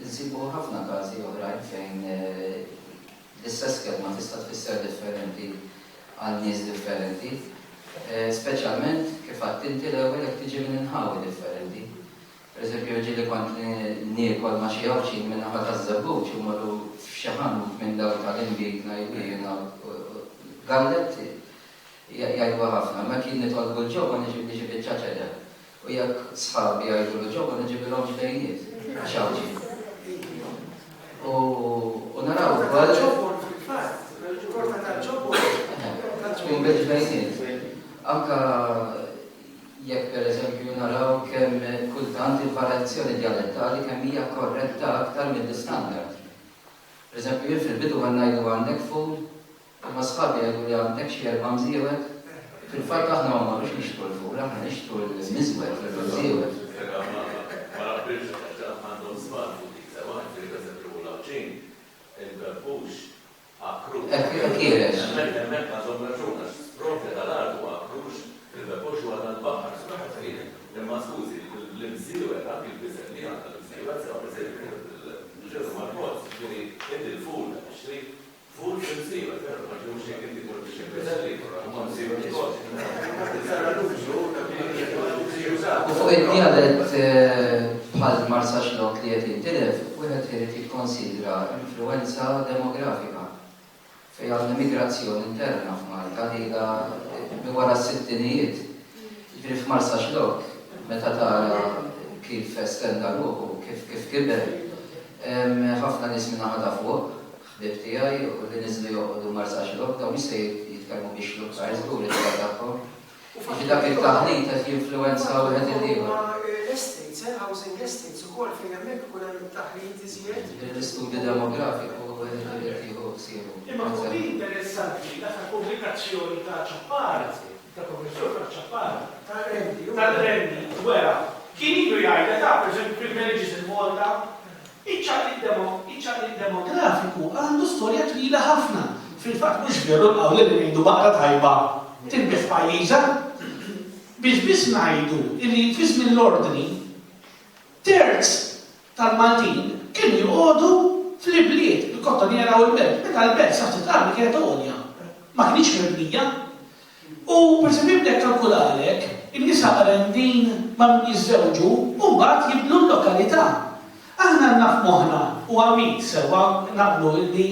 nsibu ħafna każi oħrajn fejn l-istess kelma tista' tfisser differenti għal nies differenti. Speċjalment kif għadt inti l-ewwel jekk tiġi minn inħawi differenti. Pereżempju ġieli kont niekol ma' xi ħawxin minn naħa taż-żabbuġ u marru f'xi ħanut minn dawn tal-inbik ngħidu galletti jgħidu ħafna, ma kien nitolbu l-ġobba niġib iċ-ċaċeda. U jekk sħabi jgħidu l-ġobba niġibilhom ġbejniet, xawġi. U naraw ukoll tkun bil-ġbejniet. Anka jekk pereżempju naraw kemm kultant il-varjazzjoni dialettali kemm hija korretta aktar mill-istandard. Pereżempju jien fil-bidu ngħidu għandek fuq imma sħabi jgħidu li għandek xi 4 mżiewed. Fil-fatt aħna ma marrux nixtru l-fuq, aħna nixtru l-miżwed, l-mżiewed. bridge għandhom żbar fuq dik sewa, fil-eżempju l-awċin, il-berbux, akrux. Hemmhekk għandhom raġuna, sprofja tal-art huwa akrux, il-berbux huwa tal-baħar, imma skużi, l-imżiewet anke il-biżel li għandha l-imżiewet sewa pereżempju l-ġeru mal-bozz, ġifieri inti l-ful tixtri ful fil-mżiewet, però ma ġewx hekk inti tmur biex il-biżelli, huma mżiewet ukoll. U fuq il-dialet bħal Marsa Xlok li qed jintilef, wieħed irid jikkonsidra influenza demografika fejn għandna migrazzjoni interna f'Malta li minn wara s-sittinijiet. Jiġri f'Marsa Xlok, meta tara kif estenda ruħu, kif kiber, ħafna nies minn ħada fuq, ħbieb tiegħi u li niżlu joqogħdu Marsa Xlok, dawn jista' jitkellmu biex lukkar żgur li tagħhom. Ġi dak il-taħlit qed jinfluwenza wieħed il-ieħor. L-estates, housing estates ukoll fejn hemmhekk ikun hemm taħlit iżjed. L-istudju demografiku wieħed irid jieħu ksielu. Imma huwa interessanti dak il-pubblikazzjoni ta' Ċappara, ta' professur Ċappara, tal-Rendi, wera, kien ilu jgħidha ta' pereżempju privileges il-Malta, iċ-ċaqliq demografiku għandu storja twila ħafna. Fil-fatt mhux veru l-qawli li ngħidu baqra tajba tinbih pajjiża, biss ngħidu illi fi żmien l-ordni terz tal-Maltin kienu joqogħdu fl-ibliet, il-kottoniera u l-belt, meta l-belt sa titqarbi kienet għolja, ma kienx mibnija. U pereżempju bdek kalkulalek, in-nisa rendin ma jiżżewġu u mbagħad jibnu l-lokalità. Aħna naf moħħna u għamik sewa naqblu illi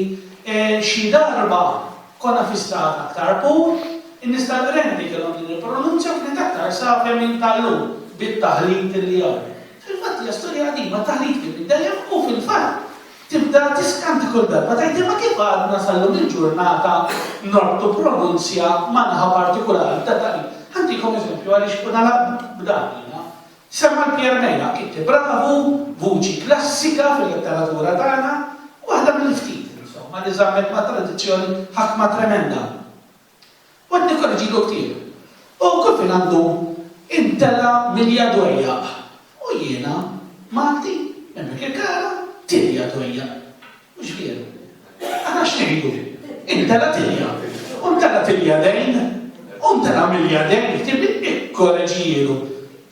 xi darba konna fi strat aktar pur, in-nista rendi kellhom din il-pronunzja kienet aktar safja minn tal-lum bit-taħlit li għal. Fil-fatt hija storja qadima taħlit kien bidejjem u fil-fatt tibda tiskanti kull darba tgħid ma kif għadna sal-lum il-ġurnata nortu pronunzja manħa partikolari ta' taħlit. Ħantikom eżempju għaliex nagħlaq b'danina. Semma l-Pjerneja kitti bravu, vuċi klassika fil-letteratura tagħna, waħda mill-ftit, insomma, li żammet ma' tradizzjoni ħakma tremenda. Għadni korġilu ktir. U kufin għandu intela milja dwejja. U jiena, Malti, emmek il-kara, tilja dwejja. Mux vjeru. Għana xnejdu. Intela tilja. Untela tilja dejn. Untela milja dejn. Tibli ikkorġilu.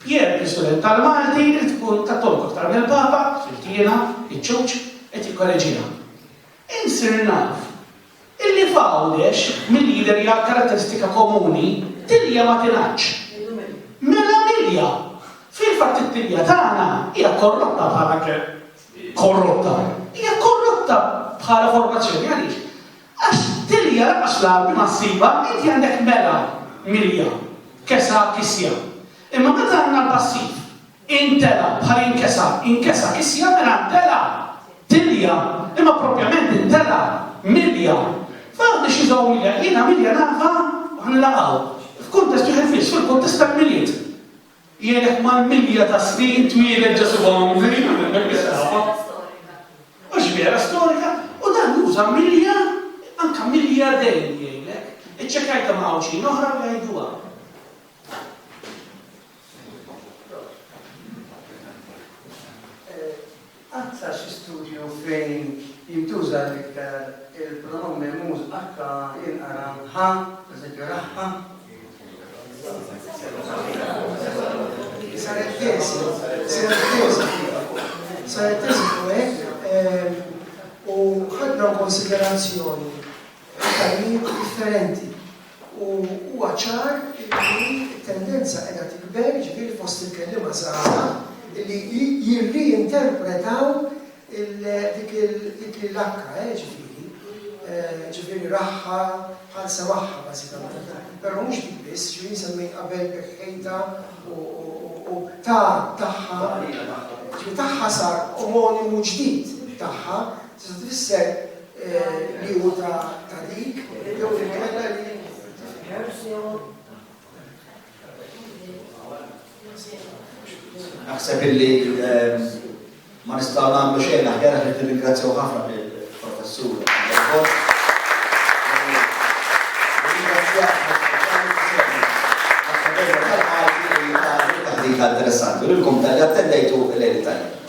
Pier, il-student tal-Malti, tkun kattoliku ktar mill-Papa, fil-tiena, il-ċuċ, et ikkorġina. Insir naf. Illi fawdex mill-lider hija karatteristika komuni, tilja ma tingħadx. Mela milja. Fil-fatt it-tilja tagħna hija korrotta bħala korrotta. Hija korrotta bħala formazzjoni għaliex. Għax tilja laqas l-arbi massiva inti għandek mela milja, kesa kisja. Imma meta għandna l-passiv, intela bħal inkesa kisja mela intela tilja, imma propjament intela milja. F'għadni xi żaw milja, jiena milja nafa ħanlaqgħu. F'kuntest jħelfis, fil-kuntest tal-miljiet. Jienek mal-milja ta' snin twieled ġasibhom mhux vera storika, u dan juża milja, anke miljardejn jgħidlek, iċċekkajta ma' xi oħra jgħiduha. Għazza xi studju fejn jintuża l-iktar il-pronomi muż akka jinqara ħa, eżempju raħħa. Saret tesi u ħadna konsiderazzjoni tajjib differenti u huwa ċar li tendenza qiegħda tikber ġifieri fost il-kelliema żgħira li jirriinterpretaw dik l-akka, ġifieri raħħa bħal semaħħa bażikament. Però mhux dik biss, ġifieri semmej qabel ħejta u tagħha, ġifieri tagħha sar omonimu ġdid tagħha, tista' tfisser li hu ta' dik, jew il-kellha li naħseb illi ma nistgħu nagħmlu xejn aħjar qed nirringrazzjaw ħafna lill-professur. dik interessanti, u l-kum tal-li attendejtu l-eri tajjeb.